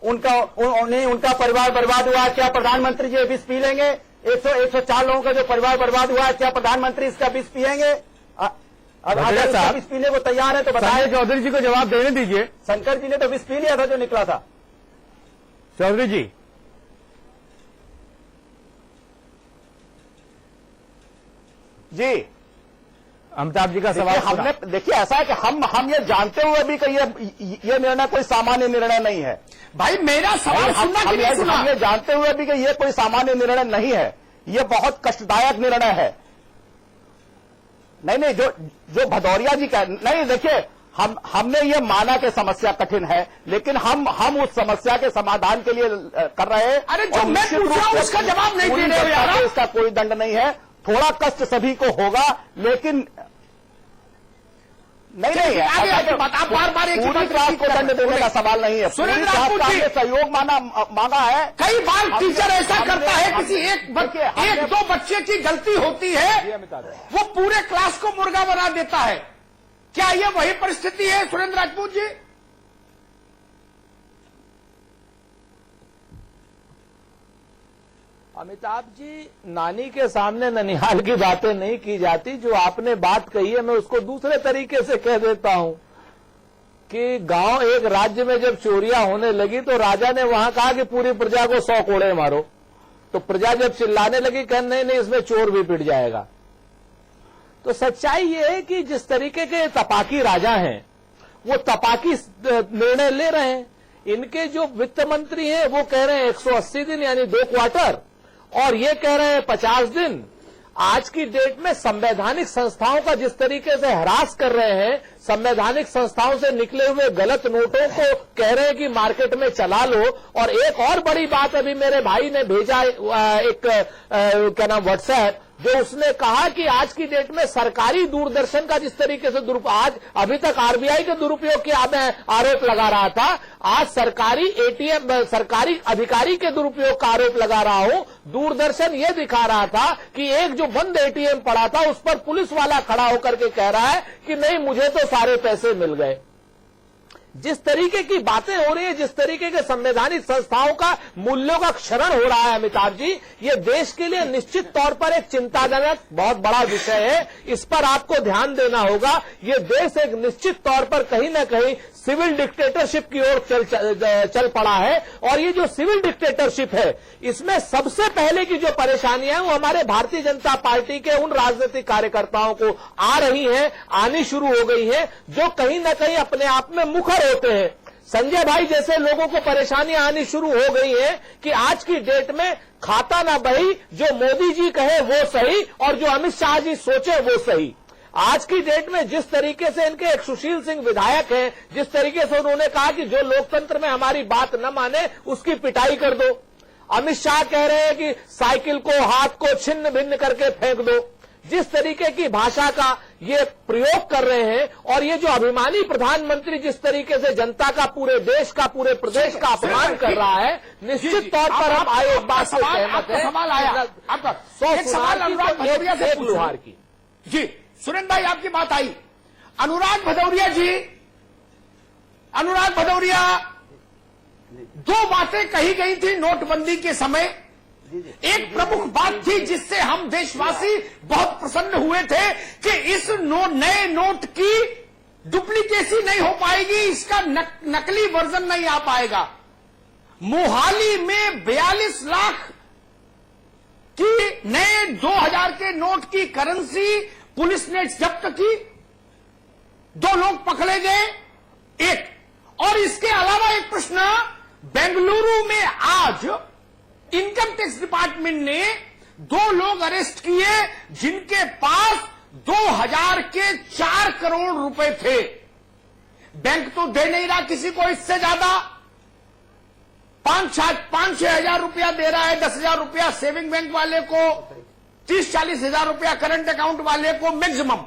उनका परिवार बर्बाद हुआ, क्या प्रधानमंत्री जी विष पी लेंगे? 104 लोगों का जो परिवार बर्बाद हुआ है, क्या प्रधानमंत्री इसका विष पिएंगे? अगर विष पीने को तैयार है तो बताएं। चौधरी जी को जवाब देने दीजिए। शंकर जी ने तो विष पी लिया था जो निकला था। चौधरी जी, जी, अमिताभ जी का सवाल हमने देखिए, ऐसा है कि हम ये जानते हुए भी कि ये निर्णय कोई सामान्य निर्णय नहीं है। भाई मेरा सवाल सुनना कि नहीं सुना? हम ये जानते हुए भी कि ये कोई सामान्य निर्णय नहीं है, ये बहुत कष्टदायक निर्णय है। नहीं, जो भदौरिया जी का नहीं, देखिए, हमने ये माना कि समस्या कठिन है, लेकिन हम उस समस्या के समाधान के लिए कर रहे हैं। अरे जो मैं पूछ रहा हूं उसका जवाब नहीं दे रहे हो यार। इसका कोई दंड नहीं है, थोड़ा कष्ट सभी को होगा, लेकिन नहीं आप बार एक पूरी क्लास को दंड देने का सवाल नहीं है। पूरी क्लास का हमने सहयोग मांगा है। कई बार टीचर ऐसा करता है, किसी एक 2 बच्चे की गलती होती है, वो पूरे क्लास को मुर्गा बना देता है। क्या ये वही परिस्थिति है सुरेंद्र राजपूत जी? अमिताभ जी, नानी के सामने ननिहाल की बातें नहीं की जाती। जो आपने बात कही है मैं उसको दूसरे तरीके से कह देता हूं कि गांव एक राज्य में जब चोरियां होने लगी तो राजा ने वहां कहा कि पूरी प्रजा को 100 कोड़े मारो। तो प्रजा जब चिल्लाने लगी, कहा नहीं, इसमें चोर भी पिट जाएगा। तो सच्चाई ये है कि जिस तरीके के तपाकी राजा हैं, वो तपाकी निर्णय ले रहे हैं। इनके जो वित्त मंत्री हैं वो कह रहे हैं 180 दिन यानी 2 क्वार्टर, और ये कह रहे हैं 50 दिन। आज की डेट में संवैधानिक संस्थाओं का जिस तरीके से हरास कर रहे हैं, संवैधानिक संस्थाओं से निकले हुए गलत नोटों को कह रहे हैं कि मार्केट में चला लो। और एक और बड़ी बात अभी मेरे भाई ने भेजा एक क्या नाम व्हाट्सएप, जो उसने कहा कि आज की डेट में सरकारी दूरदर्शन का जिस तरीके से आज अभी तक आरबीआई के दुरुपयोग की मैं आरोप लगा रहा था, आज सरकारी एटीएम सरकारी अधिकारी के दुरुपयोग का आरोप लगा रहा हूं। दूरदर्शन ये दिखा रहा था कि एक जो बंद एटीएम पड़ा था उस पर पुलिस वाला खड़ा होकर के कह रहा है कि नहीं, मुझे तो सारे पैसे मिल गए। जिस तरीके की बातें हो रही है, जिस तरीके के संवैधानिक संस्थाओं का मूल्यों का क्षरण हो रहा है अमिताभ जी, ये देश के लिए निश्चित तौर पर एक चिंताजनक बहुत बड़ा विषय है। इस पर आपको ध्यान देना होगा। ये देश एक निश्चित तौर पर कहीं ना कहीं सिविल डिक्टेटरशिप की ओर चल पड़ा है। और ये जो सिविल डिक्टेटरशिप है, इसमें सबसे पहले की जो परेशानियां हैं वो हमारे भारतीय जनता पार्टी के उन राजनीतिक कार्यकर्ताओं को आ रही हैं, आनी शुरू हो गई हैं, जो कहीं ना कहीं अपने आप में मुखर होते हैं। संजय भाई जैसे लोगों को परेशानियां आनी शुरू हो गई हैं कि आज की डेट में खाता ना बही, जो मोदी जी कहे वो सही और जो अमित शाह जी सोचे वो सही। आज की डेट में जिस तरीके से इनके एक सुशील सिंह विधायक हैं, जिस तरीके से उन्होंने कहा कि जो लोकतंत्र में हमारी बात न माने उसकी पिटाई कर दो। अमित शाह कह रहे हैं कि साइकिल को, हाथ को छिन्न भिन्न करके फेंक दो। जिस तरीके की भाषा का ये प्रयोग कर रहे हैं और ये जो अभिमानी प्रधानमंत्री जिस तरीके से जनता का, पूरे देश का, पूरे प्रदेश का अपमान कर रहा है, निश्चित तौर पर हम आयोग बात से सहमत हैं। सवाल आया आपका, एक सवाल अनुराग भदौरिया से लोहार की। जी सुरेंद्र भाई, आपकी बात आई। अनुराग भदौरिया जी, अनुराग भदौरिया, दो बातें कही गई थी नोटबंदी के समय। एक प्रमुख बात थी जिससे हम देशवासी बहुत प्रसन्न हुए थे कि इस नए नोट की डुप्लीकेसी नहीं हो पाएगी, इसका नकली वर्जन नहीं आ पाएगा। मोहाली में 42 लाख की नए 2000 के नोट की करेंसी पुलिस ने जब्त की, 2 लोग पकड़े गए। एक और इसके अलावा एक प्रश्न, बेंगलुरु में आज इनकम टैक्स डिपार्टमेंट ने 2 लोग अरेस्ट किए जिनके पास 2000 के 4 करोड़ रुपए थे। बैंक तो दे नहीं रहा किसी को इससे ज्यादा, 5-6 हजार रुपया दे रहा है, 10,000 रुपया सेविंग बैंक वाले को, 30-40 हजार रुपया करंट अकाउंट वाले को मैक्सिमम।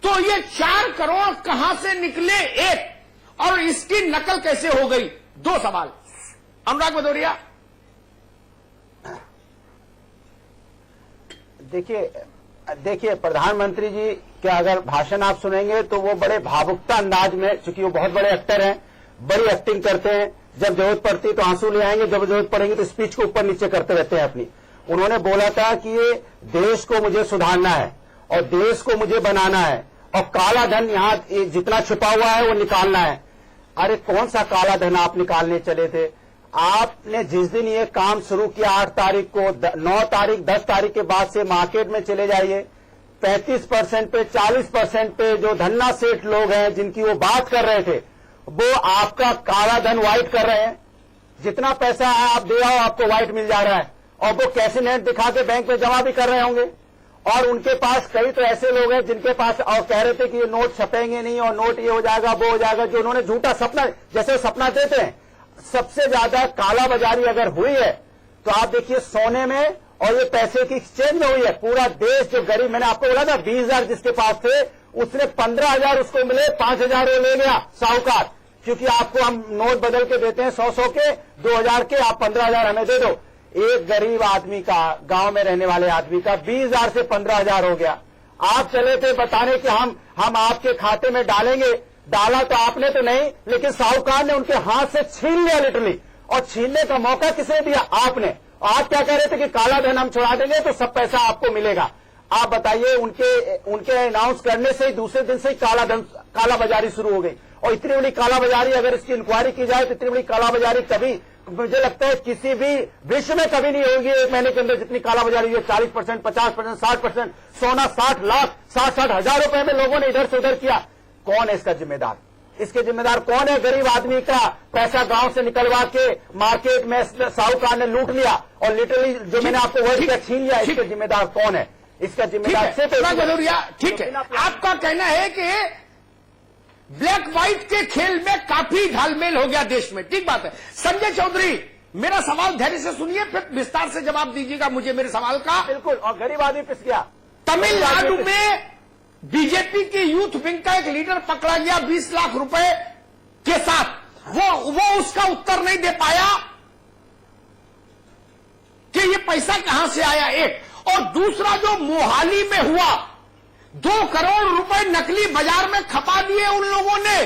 तो ये 4 करोड़ कहां से निकले, एक, और इसकी नकल कैसे हो गई? 2 सवाल। अनुराग भदौरिया। देखिए प्रधानमंत्री जी के अगर भाषण आप सुनेंगे तो वो बड़े भावुकता अंदाज में, चूंकि वो बहुत बड़े एक्टर हैं, बड़ी एक्टिंग करते हैं, जब जरूरत पड़ती है तो आंसू ले आएंगे, जब जरूरत पड़ेगी तो स्पीच को ऊपर नीचे करते रहते हैं अपनी। उन्होंने बोला था कि ये देश को मुझे सुधारना है और देश को मुझे बनाना है और काला धन यहाँ जितना छिपा हुआ है वो निकालना है। अरे कौन सा काला धन आप निकालने चले थे? आपने जिस दिन ये काम शुरू किया 8 तारीख को, 9 तारीख 10 तारीख के बाद से मार्केट में चले जाइए, 35% पे 40% पे जो धन्ना सेठ लोग हैं जिनकी वो बात कर रहे थे, वो आपका काला धन व्हाइट कर रहे हैं। जितना पैसा है आप दे आओ, आपको व्हाइट मिल जा रहा है और वो कैसे नेट दिखा के बैंक में जमा भी कर रहे होंगे। और उनके पास कई तो ऐसे लोग हैं जिनके पास, और कह रहे थे कि ये नोट छपेंगे नहीं और नोट ये हो जाएगा वो हो जाएगा, जो उन्होंने झूठा सपना, जैसे सपना देते हैं। सबसे ज्यादा काला बाजारी अगर हुई है तो आप देखिए सोने में और ये पैसे की एक्सचेंज में हुई है। पूरा देश जो गरीब, मैंने आपको बोला था 20,000 जिसके पास थे उसने 15,000 उसको मिले, 5,000 वो ले गया साहूकार, क्योंकि आपको हम नोट बदल के देते हैं 100 के, 2,000 के, आप 15,000 हमें दे दो। एक गरीब आदमी का, गांव में रहने वाले आदमी का 20,000 से 15,000 हो गया। आप चले थे बताने कि हम आपके खाते में डालेंगे, डाला तो आपने तो नहीं, लेकिन साहूकार ने उनके हाथ से छीन लिया लिटरली। और छीनने का मौका किसने दिया? आपने। आप क्या कह रहे थे कि काला धन हम छुड़ा देंगे तो सब पैसा आपको मिलेगा। आप बताइए, उनके अनाउंस करने से ही दूसरे दिन से ही काला बाजारी शुरू हो गई। और इतनी बड़ी काला बाजारी, अगर इसकी इंक्वायरी की जाए तो इतनी बड़ी काला बाजारी कभी, मुझे लगता है किसी भी विश्व में कभी नहीं होगी एक महीने के अंदर जितनी काला बाजारी है। 40%, 50%, 60%, सोना 60 लाख, 60 हजार रुपए में लोगों ने इधर से उधर किया। कौन है इसका जिम्मेदार? इसके जिम्मेदार कौन है? गरीब आदमी का पैसा गांव से निकलवा के मार्केट में साहूकार ने लूट लिया और लिटरली जो मैंने आपको वर्ड किया छीन लिया। इसके जिम्मेदार कौन है? इसका ठीक जिम्मेदार है सिर्फ अनुराग भदौरिया, ठीक है, आपका कहना है कि ब्लैक व्हाइट के खेल में काफी घालमेल हो गया देश में, ठीक बात है। संजय चौधरी, मेरा सवाल धैर्य से सुनिए, फिर विस्तार से जवाब दीजिएगा मुझे मेरे सवाल का। बिल्कुल, और गरीब आदमी पिस गया। तमिलनाडु में बीजेपी के यूथ विंग का एक लीडर पकड़ा गया 20 लाख रुपए के साथ, वो उसका उत्तर नहीं दे पाया कि ये पैसा कहां से आया, एक। और दूसरा जो मोहाली में हुआ, 2 करोड़ रुपए नकली बाजार में खपा दिए उन लोगों ने,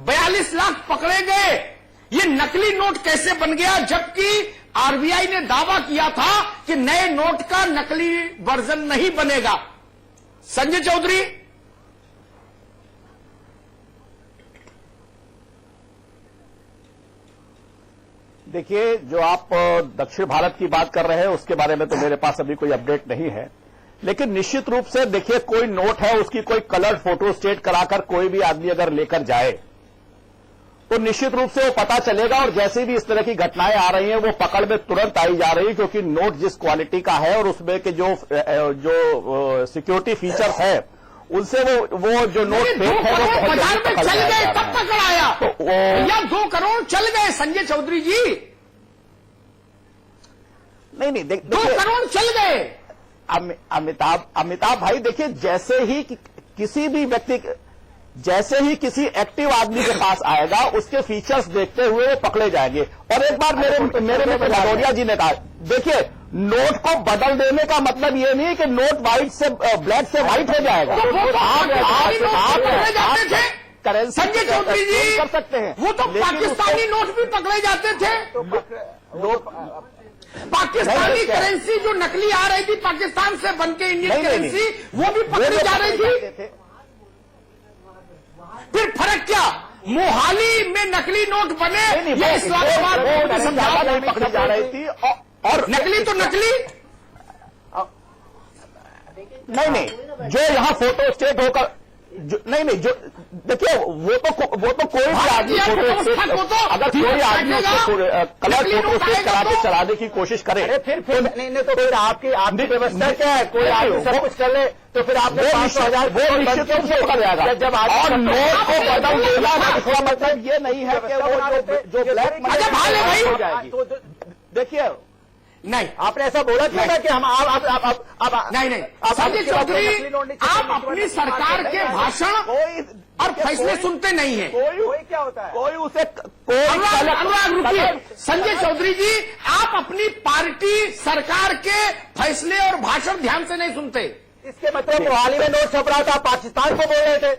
42 लाख पकड़े गए। ये नकली नोट कैसे बन गया, जबकि आरबीआई ने दावा किया था कि नए नोट का नकली वर्जन नहीं बनेगा। संजय चौधरी, देखिए, जो आप दक्षिण भारत की बात कर रहे हैं उसके बारे में तो मेरे पास अभी कोई अपडेट नहीं है, लेकिन निश्चित रूप से देखिए, कोई नोट है उसकी कोई कलर्ड फोटो स्टेट कराकर कोई भी आदमी अगर लेकर जाए तो निश्चित रूप से वो पता चलेगा। और जैसे भी इस तरह की घटनाएं आ रही हैं वो पकड़ में तुरंत आई जा रही है, क्योंकि नोट जिस क्वालिटी का है और उसमें के जो सिक्योरिटी फीचर्स है उनसे वो जो नोट फेक है वो बाजार में चल गए तब पकड़ आया, या 2 करोड़ चल गए संजय चौधरी जी, नहीं 2 करोड़ चल गए। अमिताभ भाई, देखिए, जैसे ही किसी एक्टिव आदमी के पास आएगा उसके फीचर्स देखते हुए वो पकड़े जाएंगे। और एक बार मेरे मित्र भदौरिया जी ने कहा, देखिए, नोट को बदल देने का मतलब ये नहीं कि नोट व्हाइट से ब्लैक से व्हाइट हो जाएगा। आप संजय चौधरी जी कर सकते हैं, वो तो पाकिस्तानी नोट भी पकड़े जाते थे, पाकिस्तानी करेंसी जो नकली आ रही थी पाकिस्तान से बनके इंडियन करेंसी, वो भी पकड़ी जा रही थी। फिर फर्क क्या, मोहाली में नकली नोट बने, ये इस्लामाबाद समझा नहीं पकड़ी जा रही थी, और नकली तो नकली नहीं, जो यहाँ फोटो स्टेट होकर नहीं, जो देखिए, वो तो कोई भी आदमी फोटो स्टेट, अगर कोई आदमी कलर फोटो स्टेट करा के चलाने की कोशिश करे, फिर नहीं तो फिर आपकी व्यवस्था क्या है, कोई आदमी सब कुछ कर ले तो फिर आपने 500,000 वो निश्चित रूप से पकड़ जाएगा। जब और नोट को बदल देना इसका मतलब ये नहीं है कि वो जो ब्लैक मनी हो जाएगी। देखिए, नहीं, आपने ऐसा बोला था कि हम आप नहीं संजय चौधरी, आप अपनी सरकार के भाषण और फैसले सुनते नहीं है। कोई क्या होता है, कोई उसे अनुराग रुकिए, संजय चौधरी जी, आप अपनी पार्टी सरकार के फैसले और भाषण ध्यान से नहीं सुनते। इसके मतलब मोहाली में नोट छप रहा था, पाकिस्तान को बोल रहे थे,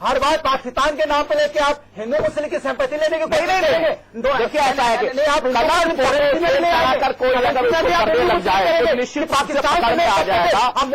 हर बार पाकिस्तान के नाम पर लेके आप हिंदू मुस्लिम की संपत्ति लेने के कोई नहीं रहेंगे। देखिए, ऐसा है कि नहीं, आप लगाकर कोई अगर लग जाए तो निश्चित पाकिस्तान में आ जाएगा। हम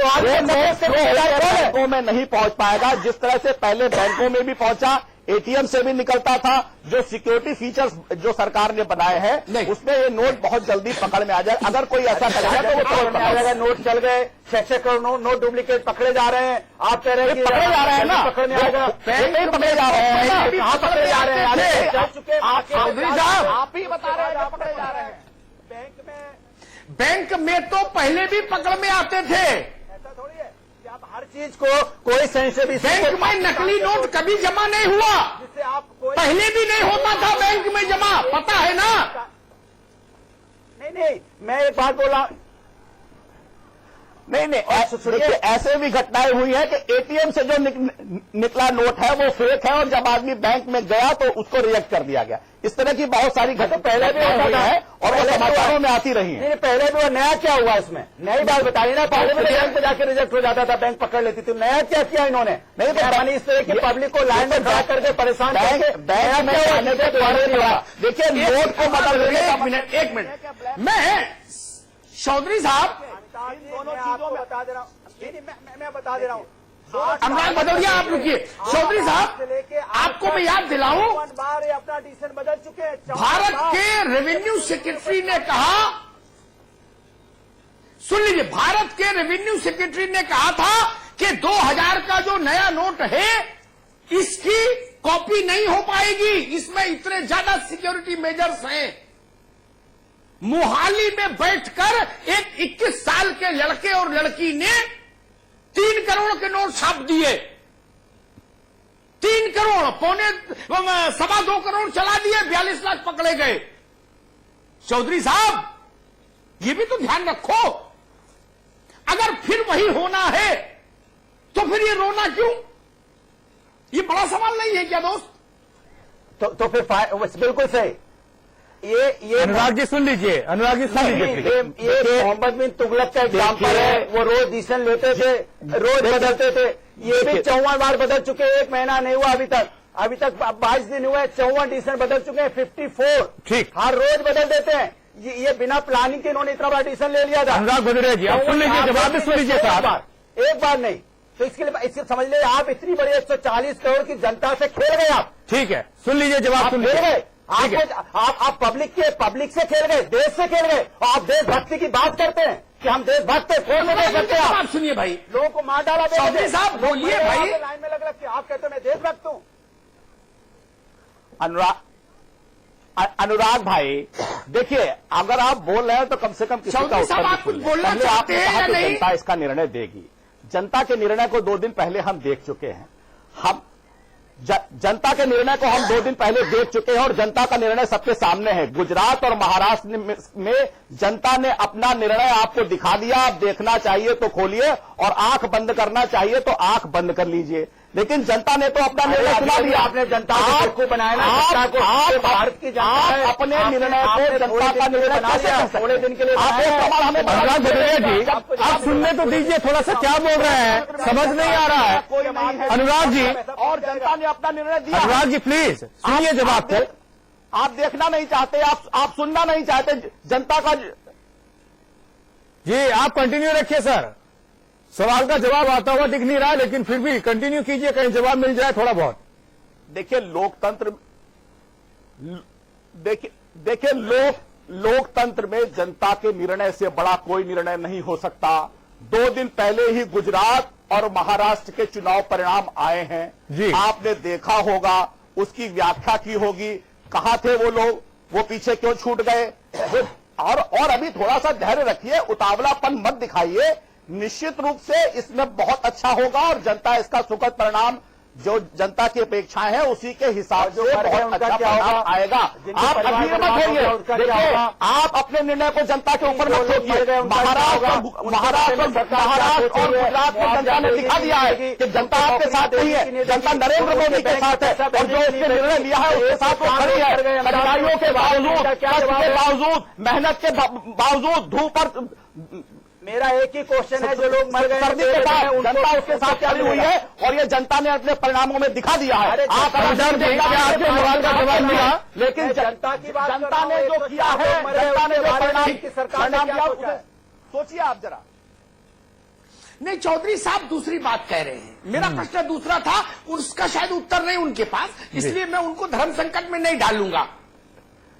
बैंकों में नहीं पहुंच पाएगा जिस तरह से पहले बैंकों में भी पहुंचा, एटीएम से भी निकलता था। जो सिक्योरिटी फीचर्स जो सरकार ने बनाए हैं उसमें ये नोट बहुत जल्दी पकड़ में आ जाए। अगर कोई ऐसा करेगा तो वो तुरंत पकड़ जाएगा। नोट चल गए, 6 करोड़ नोट डुप्लीकेट पकड़े जा रहे हैं। आप कह रहे हैं पकड़े जा रहे हैं ना, पकड़ में आएगा, नहीं पकड़े जा रहे हैं, कहाँ पकड़े जा रहे हैं? जा चुके चौधरी साहब, आप ही बता रहे हैं पकड़े जा रहे हैं। बैंक में तो पहले भी पकड़ में आते थे, ऐसा थोड़ी है कि आप हर चीज को कोई सेंसिटिव बैंक में नकली नोट कभी जमा नहीं हुआ, जिससे आप पहले भी नहीं होता था बैंक में जमा, पता है ना? नहीं, मैं एक बात बोला, नहीं, ऐसे भी घटनाएं हुई है कि एटीएम से जो निकला नोट है वो फेक है, और जब आदमी बैंक में गया तो उसको रिजेक्ट कर दिया गया। इस तरह की बहुत सारी घटनाएं पहले भी होता है और वो समाचारों में आती रही है। नहीं, पहले भी वो नया क्या हुआ इसमें, नई बात बताइए ना। पहले भी बैंक पे जाकर रिजेक्ट हो जाता था, बैंक पकड़ लेती थी, नया क्या किया इन्होंने? नहीं तो इस तरह की पब्लिक को लाइन में खड़ा करके परेशान बैंक में आने के द्वारा देखिए, नोट को बदल देने का एक मिनट, मैं चौधरी साहब दोनों चीजों में बता दे रहा हूँ, मैं बता दे रहा हूँ। अनुराग भदौरिया, आप रुकिए। चौधरी साहब, आपको मैं याद दिलाऊं, बार अपना डिसीजन बदल चुके हैं। भारत के रेवेन्यू सेक्रेटरी ने कहा, सुन लीजिए, भारत के रेवेन्यू सेक्रेटरी ने कहा था कि 2000 का जो नया नोट है इसकी कॉपी नहीं हो पाएगी, इसमें इतने ज्यादा सिक्योरिटी मेजर्स हैं। मोहाली में बैठकर एक 21 साल के लड़के और लड़की ने 3 करोड़ के नोट छाप दिए, 3 करोड़, 2.25 करोड़ चला दिए, 42 लाख पकड़े गए। चौधरी साहब, ये भी तो ध्यान रखो, अगर फिर वही होना है तो फिर ये रोना क्यों? ये बड़ा सवाल नहीं है क्या दोस्त? तो फिर बिल्कुल सही। ये अनुराग जी सुन लीजिए, अनुराग जी सुन लीजिए। ये मोहम्मद बिन तुगलक का एग्जाम्पल है। वो रोज डिसीजन लेते थे, रोज बदलते थे। ये भी 54 बार बदल चुके, 1 महीना नहीं हुआ अभी तक 22 दिन हुए, 54 डिसीजन बदल चुके हैं, 54। ठीक, हर रोज बदल देते हैं। ये बिना प्लानिंग के इन्होंने इतना बड़ा डिसीजन ले लिया था। अनुराग भदौरिया जी, आप सुन लीजिए, जवाब भी सुन लीजिए साहब। एक बार नहीं, तो इसके लिए इससे समझ ले, आप इतनी बड़ी 140 करोड़ की जनता से खेल गए। आप ठीक है, सुन लीजिए, जवाब सुन खेल लीजिए। गए। आप पब्लिक से खेल गए, देश से खेल गए, और आप देशभक्ति की बात करते हैं कि हम देशभक्त हैं। कौन नहीं सकते आप? सुनिए भाई, लोगों को मार डाला। चौधरी साहब बोलिए भाई। लाइन में लग रहा कि आप कहते हो मैं देशभक्त हूं। अनुराग भाई, देखिए, अगर आप बोल रहे हैं तो कम से कम किसी का चौधरी साहब, आप कुछ बोलना चाहते हैं या नहीं? जनता इसका निर्णय देगी। जनता के निर्णय को 2 दिन पहले हम देख चुके हैं। हम जनता के निर्णय को हम 2 दिन पहले देख चुके हैं और जनता का निर्णय सबके सामने है। गुजरात और महाराष्ट्र में जनता ने अपना निर्णय आपको दिखा दिया। आप देखना चाहिए तो खोलिए और आंख बंद करना चाहिए तो आंख बंद कर लीजिए। लेकिन जनता ने तो अपना निर्णय सुना दिया। आपने जनता को बनाया ना, भारत की जनता है। अपने निर्णय को, जनता का निर्णय कैसे थोड़े दिन के लिए अनुराग भदौरिया जी, आप सुनने तो दीजिए, थोड़ा सा क्या बोल रहे हैं, समझ नहीं आ रहा है। अनुराग जी, और जनता ने अपना निर्णय दिया। अनुराग जी प्लीज सुनिए जवाब को। आप देखना नहीं चाहते, आप सुनना नहीं चाहते जनता का। जी आप कंटिन्यू रखिए सर, सवाल का जवाब आता हुआ दिख नहीं रहा है, लेकिन फिर भी कंटिन्यू कीजिए, कहीं जवाब मिल जाए थोड़ा बहुत। देखिए लोकतंत्र में जनता के निर्णय से बड़ा कोई निर्णय नहीं हो सकता। 2 दिन पहले ही गुजरात और महाराष्ट्र के चुनाव परिणाम आए हैं जी। आपने देखा होगा, उसकी व्याख्या की होगी, कहां थे वो लोग, वो पीछे क्यों छूट गए। और अभी थोड़ा सा धैर्य रखिए, उतावलापन मत दिखाइए। निश्चित रूप से इसमें बहुत अच्छा होगा और जनता इसका सुखद परिणाम, जो जनता की अपेक्षाएं हैं उसी के हिसाब से बहुत अच्छा परिणाम आएगा। आप अधीर मत होइए। देखिए, आप अपने निर्णय को जनता के ऊपर मत थोपिए। महाराष्ट्र और गुजरात में जनता ने दिखा दिया है कि जनता आपके साथ नहीं है, जनता नरेंद्र मोदी के साथ है और जो उसने निर्णय लिया है उसके साथ वो खड़ी है। कठिनाइयों के बावजूद, कष्ट के बावजूद, मेहनत के बावजूद, धूप पर। मेरा एक ही क्वेश्चन है, जो लोग मर गए सर्दी के बाद जनता उसके साथ चली हुई है और ये जनता ने अपने परिणामों में दिखा दिया है। आप आपके सवाल का जवाब मिला, लेकिन जनता की बात, जनता ने जो किया है, जनता ने जो परिणाम दिया, सोचिए आप जरा। नहीं, चौधरी साहब दूसरी बात कह रहे हैं। मेरा प्रश्न दूसरा था, उसका शायद उत्तर नहीं उनके पास, इसलिए मैं उनको धर्म संकट में नहीं डालूंगा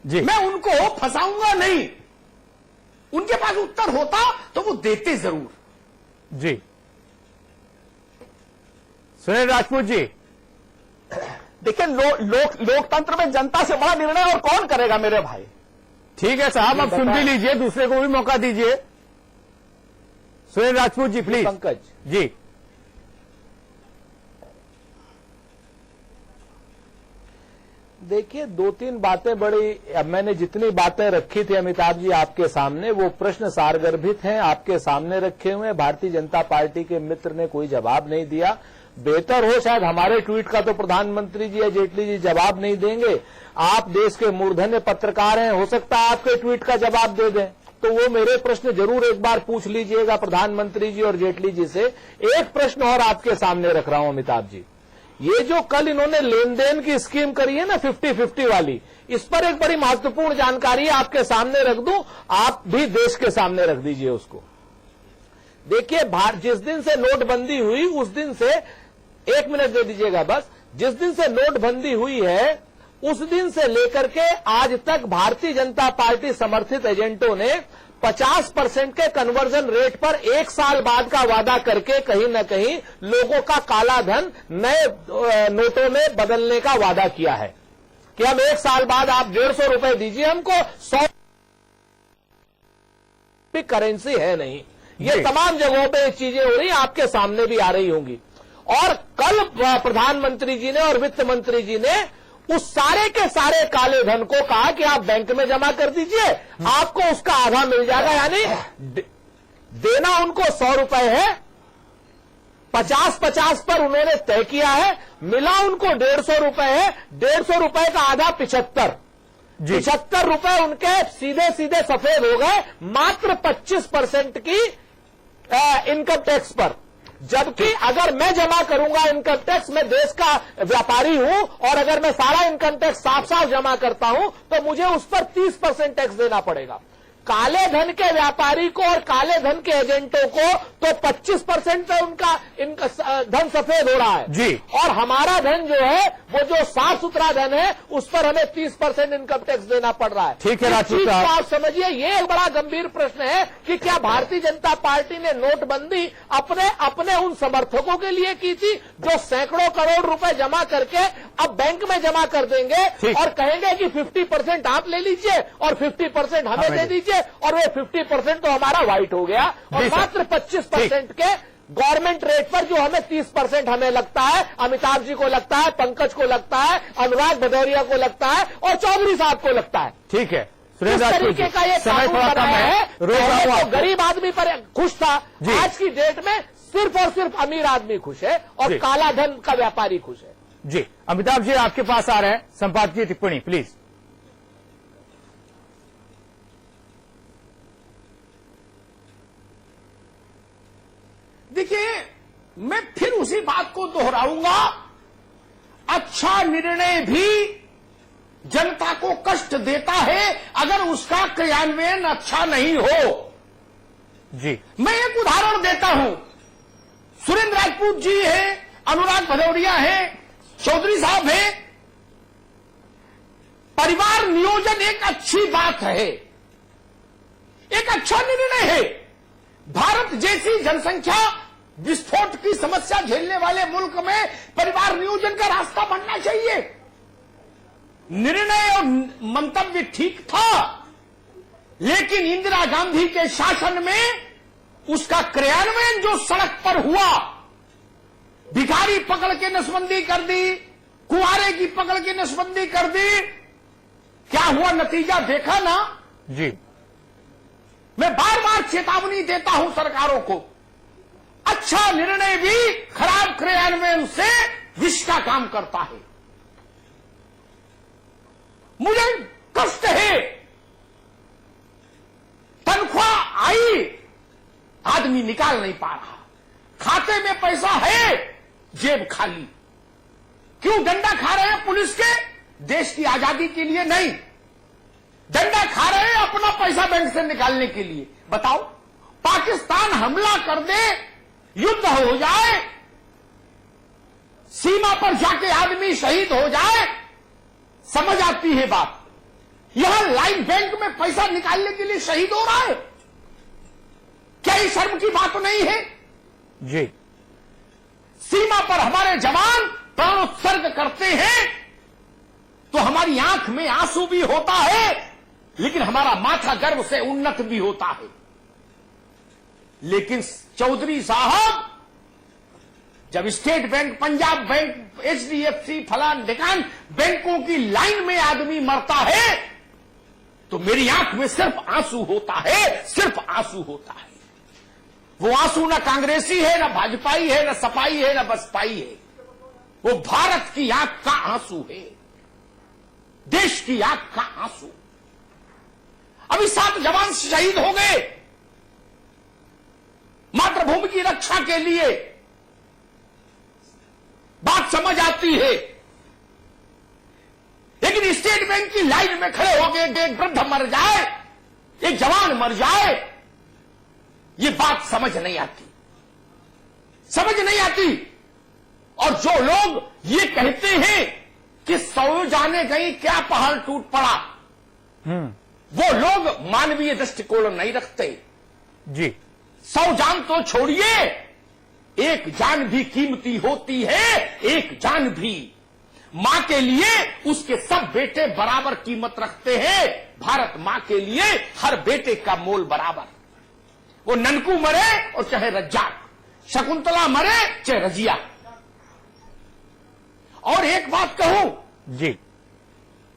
जी। मैं उनको फंसाऊंगा नहीं। उनके पास उत्तर होता तो वो देते जरूर। जी सुनील राजपूत जी, देखिए, लोकतंत्र में जनता से बड़ा निर्णय और कौन करेगा मेरे भाई। ठीक है साहब, अब सुन भी लीजिए, दूसरे को भी मौका दीजिए। सुनील राजपूत जी प्लीज। पंकज जी, देखिए, 2-3 बातें बड़ी, अब मैंने जितनी बातें रखी थी अमिताभ जी आपके सामने, वो प्रश्न सारगर्भित हैं, आपके सामने रखे हुए हैं। भारतीय जनता पार्टी के मित्र ने कोई जवाब नहीं दिया। बेहतर हो शायद हमारे ट्वीट का तो प्रधानमंत्री जी या जेटली जी जवाब नहीं देंगे। आप देश के मूर्धन्य पत्रकार हैं, हो सकता है आपके ट्वीट का जवाब दे दें, तो वो मेरे प्रश्न जरूर एक बार पूछ लीजिएगा प्रधानमंत्री जी और जेटली जी से। एक प्रश्न और आपके सामने रख रहा हूं अमिताभ जी, ये जो कल इन्होंने लेन देन की स्कीम करी है ना 50-50 वाली, इस पर एक बड़ी महत्वपूर्ण जानकारी आपके सामने रख दूं, आप भी देश के सामने रख दीजिए उसको। देखिए, जिस दिन से नोटबंदी हुई उस दिन से, 1 मिनट दे दीजिएगा बस, जिस दिन से नोटबंदी हुई है उस दिन से लेकर के आज तक भारतीय जनता पार्टी समर्थित एजेंटों ने 50% के कन्वर्जन रेट पर 1 साल बाद का वादा करके कहीं न कहीं लोगों का काला धन नए नोटों में बदलने का वादा किया है कि हम 1 साल बाद आप 150 रुपए दीजिए हमको, 100 करेंसी है नहीं। ये तमाम जगहों पे ये चीजें हो रही, आपके सामने भी आ रही होंगी। और कल प्रधानमंत्री जी ने और वित्त मंत्री जी ने उस सारे के सारे काले धन को कहा कि आप बैंक में जमा कर दीजिए, आपको उसका आधा मिल जाएगा। यानी देना उनको 100 रुपए है, 50-50 पर उन्होंने तय किया है, मिला उनको 150 रुपए है, 150 रुपए का आधा 75 रुपए उनके सीधे सीधे सफेद हो गए मात्र 25% की इनकम टैक्स पर। जबकि अगर मैं जमा करूंगा इनकम टैक्स, मैं देश का व्यापारी हूं और अगर मैं सारा इनकम टैक्स साफ साफ जमा करता हूं तो मुझे उस पर 30% टैक्स देना पड़ेगा। काले धन के व्यापारी को और काले धन के एजेंटों को तो 25% पे उनका धन सफेद हो रहा है जी, और हमारा धन जो है वो जो साफ सुथरा धन है उस पर हमें 30% इनकम टैक्स देना पड़ रहा है। ठीक है राजपूत साहब, आप समझिए ये एक बड़ा गंभीर प्रश्न है कि क्या भारतीय जनता पार्टी ने नोटबंदी अपने उन समर्थकों के लिए की थी जो सैकड़ों करोड़ रुपए जमा करके अब बैंक में जमा कर देंगे और कहेंगे कि 50% आप ले लीजिए और 50% हमें दे दीजिए और वो 50% तो हमारा व्हाइट हो गया और मात्र 25% के गवर्नमेंट रेट पर जो हमें 30% हमें लगता है, अमिताभ जी को लगता है, पंकज को लगता है, अनुराग भदौरिया को लगता है और चौधरी साहब को लगता है। ठीक है, इस तरीके का ये कानून बनाया है। तो गरीब आदमी पर खुश था, आज की डेट में सिर्फ और सिर्फ अमीर आदमी खुश है और काला धन का व्यापारी खुश है। जी, अमिताभ जी आपके पास आ रहे हैं, संपादकीय टिप्पणी प्लीज। देखिए, मैं फिर उसी बात को दोहराऊंगा, अच्छा निर्णय भी जनता को कष्ट देता है अगर उसका क्रियान्वयन अच्छा नहीं हो। जी, मैं एक उदाहरण देता हूं, सुरेंद्र राजपूत जी हैं, अनुराग भदौरिया हैं, चौधरी साहब हैं। परिवार नियोजन एक अच्छी बात है, एक अच्छा निर्णय है। भारत जैसी जनसंख्या विस्फोट की समस्या झेलने वाले मुल्क में परिवार नियोजन का रास्ता बनना चाहिए। निर्णय और मंतव्य ठीक था, लेकिन इंदिरा गांधी के शासन में उसका क्रियान्वयन जो सड़क पर हुआ, भिखारी पकड़ के नसबंदी कर दी, कुंवारे की पकड़ के नसबंदी कर दी, क्या हुआ नतीजा देखा ना जी। मैं बार बार चेतावनी देता हूं सरकारों को, अच्छा निर्णय भी खराब क्रियान्वयन से विष का काम करता है। मुझे कष्ट है, तनख्वाह आई, आदमी निकाल नहीं पा रहा, खाते में पैसा है, जेब खाली। क्यों डंडा खा रहे हैं पुलिस के? देश की आजादी के लिए नहीं, डंडा खा रहे हैं अपना पैसा बैंक से निकालने के लिए। बताओ, पाकिस्तान हमला कर दे, युद्ध हो जाए, सीमा पर जाके आदमी शहीद हो जाए, समझ आती है बात। यहां लाइन बैंक में पैसा निकालने के लिए शहीद हो रहा है, क्या ये शर्म की बात नहीं है? जी, सीमा पर हमारे जवान प्राणोत्सर्ग करते हैं तो हमारी आंख में आंसू भी होता है, लेकिन हमारा माथा गर्व से उन्नत भी होता है। लेकिन चौधरी साहब, जब state bank, Punjab bank, HDFC, फलान ढिकान बैंकों की लाइन में आदमी मरता है तो मेरी आंख में सिर्फ आंसू होता है, सिर्फ आंसू होता है। वो आंसू ना कांग्रेसी है, ना भाजपाई है, ना सपाई है, ना बसपाई है, वो भारत की आंख का आंसू है, देश की आंख का आंसू। अभी 7 जवान शहीद हो गए मातृभूमि की रक्षा के लिए, बात समझ आती है। लेकिन स्टेट बैंक की लाइन में खड़े हो गए, एक वृद्ध मर जाए, एक जवान मर जाए, ये बात समझ नहीं आती, समझ नहीं आती। और जो लोग ये कहते हैं कि 100 जाने गई क्या पहाड़ टूट पड़ा, वो लोग मानवीय दृष्टिकोण नहीं रखते। जी, 100 जान तो छोड़िए, एक जान भी कीमती होती है, एक जान भी। मां के लिए उसके सब बेटे बराबर कीमत रखते हैं, भारत मां के लिए हर बेटे का मोल बराबर। वो ननकू मरे और चाहे रज्जाक, शकुंतला मरे चाहे रजिया। और एक बात कहूं जी,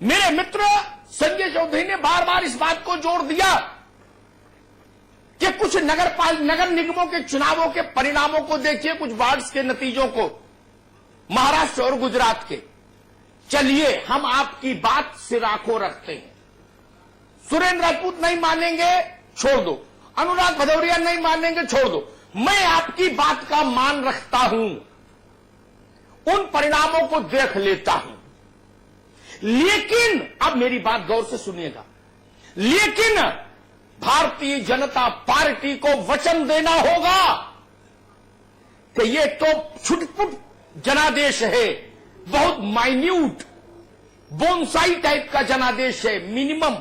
मेरे मित्र संजय चौधरी ने बार बार इस बात को जोर दिया कि कुछ नगर निगमों के चुनावों के परिणामों को देखिए, कुछ वार्ड्स के नतीजों को, महाराष्ट्र और गुजरात के। चलिए हम आपकी बात सिराखों रखते हैं। सुरेंद्र राजपूत नहीं मानेंगे, छोड़ दो। अनुराग भदौरिया नहीं मानेंगे, छोड़ दो। मैं आपकी बात का मान रखता हूं, उन परिणामों को देख लेता हूं। लेकिन अब मेरी बात गौर से सुनिएगा, लेकिन भारतीय जनता पार्टी को वचन देना होगा कि ये तो छुटपुट जनादेश है, बहुत माइन्यूट बोनसाई टाइप का जनादेश है, मिनिमम।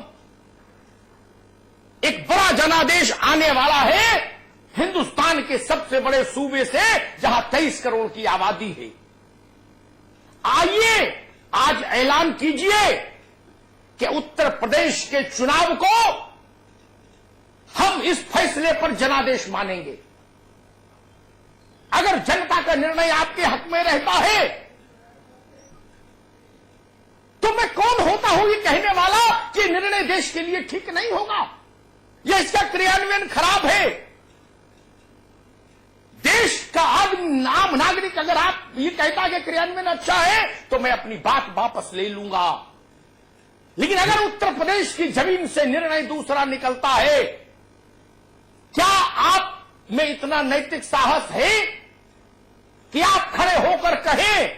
एक बड़ा जनादेश आने वाला है हिंदुस्तान के सबसे बड़े सूबे से, जहां 23 करोड़ की आबादी है। आइए आज ऐलान कीजिए कि उत्तर प्रदेश के चुनाव को हम इस फैसले पर जनादेश मानेंगे। अगर जनता का निर्णय आपके हक में रहता है तो मैं कौन होता हूं ये कहने वाला कि निर्णय देश के लिए ठीक नहीं होगा या इसका क्रियान्वयन खराब है। देश का आम नागरिक अगर आप ये कहता कि क्रियान्वयन अच्छा है तो मैं अपनी बात वापस ले लूंगा। लेकिन अगर उत्तर प्रदेश की जमीन से निर्णय दूसरा निकलता है, क्या आप में इतना नैतिक साहस है कि आप खड़े होकर कहें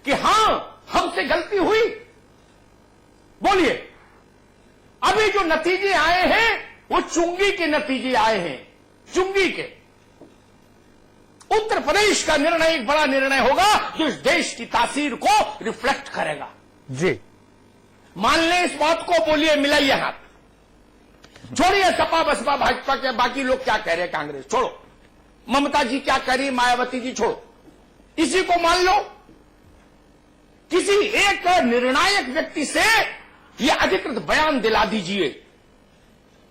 कि हां हमसे गलती हुई? बोलिए। अभी जो नतीजे आए हैं वो चुंगी के नतीजे आए हैं, चुंगी के। उत्तर प्रदेश का निर्णय एक बड़ा निर्णय होगा जो इस देश की तासीर को रिफ्लेक्ट करेगा। जी, मान लें इस बात को, बोलिए, मिलाइए हाथ। छोड़िए सपा बसपा भाजपा के बाकी लोग क्या कह रहे हैं, कांग्रेस छोड़ो, ममता जी क्या कह रही, मायावती जी छोड़ो, इसी को मान लो। किसी एक निर्णायक व्यक्ति से यह अधिकृत बयान दिला दीजिए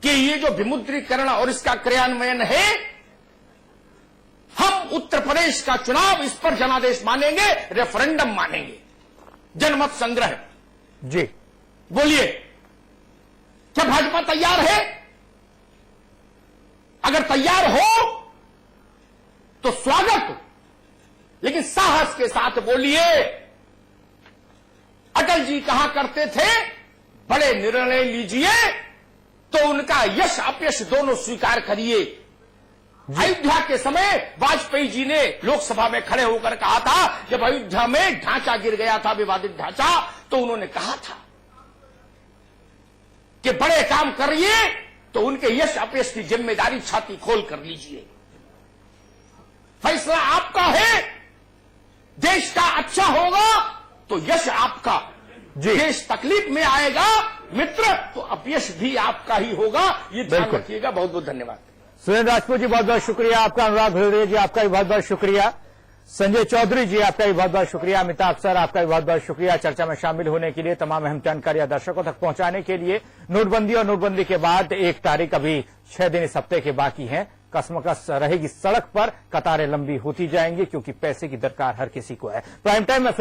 कि ये जो विमुद्रीकरण और इसका क्रियान्वयन है, हम उत्तर प्रदेश का चुनाव इस पर जनादेश मानेंगे, रेफरेंडम मानेंगे, जनमत संग्रह। जी, बोलिए, क्या भाजपा तैयार है? अगर तैयार हो तो स्वागत, लेकिन साहस के साथ बोलिए। अटल जी कहा करते थे, बड़े निर्णय लीजिए तो उनका यश अपयश दोनों स्वीकार करिए। अयोध्या के समय वाजपेयी जी ने लोकसभा में खड़े होकर कहा था, जब अयोध्या में ढांचा गिर गया था, विवादित ढांचा, तो उन्होंने कहा था कि बड़े काम करिए तो उनके यश अपयश की जिम्मेदारी छाती खोल कर लीजिए। फैसला आपका है, देश का अच्छा होगा तो यश आपका, देश तकलीफ में आएगा मित्र तो अपयश भी आपका ही होगा, ये ध्यान रखिएगा। बहुत बहुत धन्यवाद। सुरेंद्र राजपूत जी बहुत बहुत शुक्रिया आपका, अनुराग भदौरिया जी आपका भी बहुत बहुत शुक्रिया, संजय चौधरी जी आपका भी बहुत बहुत शुक्रिया, अमिताभ सर आपका भी बहुत बहुत शुक्रिया चर्चा में शामिल होने के लिए, तमाम अहम जानकारियां दर्शकों तक पहुंचाने के लिए। नोटबंदी और नोटबंदी के बाद 1 तारीख, अभी 6 दिन इस हफ्ते के बाकी हैं। कसमकस रहेगी सड़क पर, कतारें लंबी होती जाएंगी क्योंकि पैसे की दरकार हर किसी को है। प्राइम टाइम में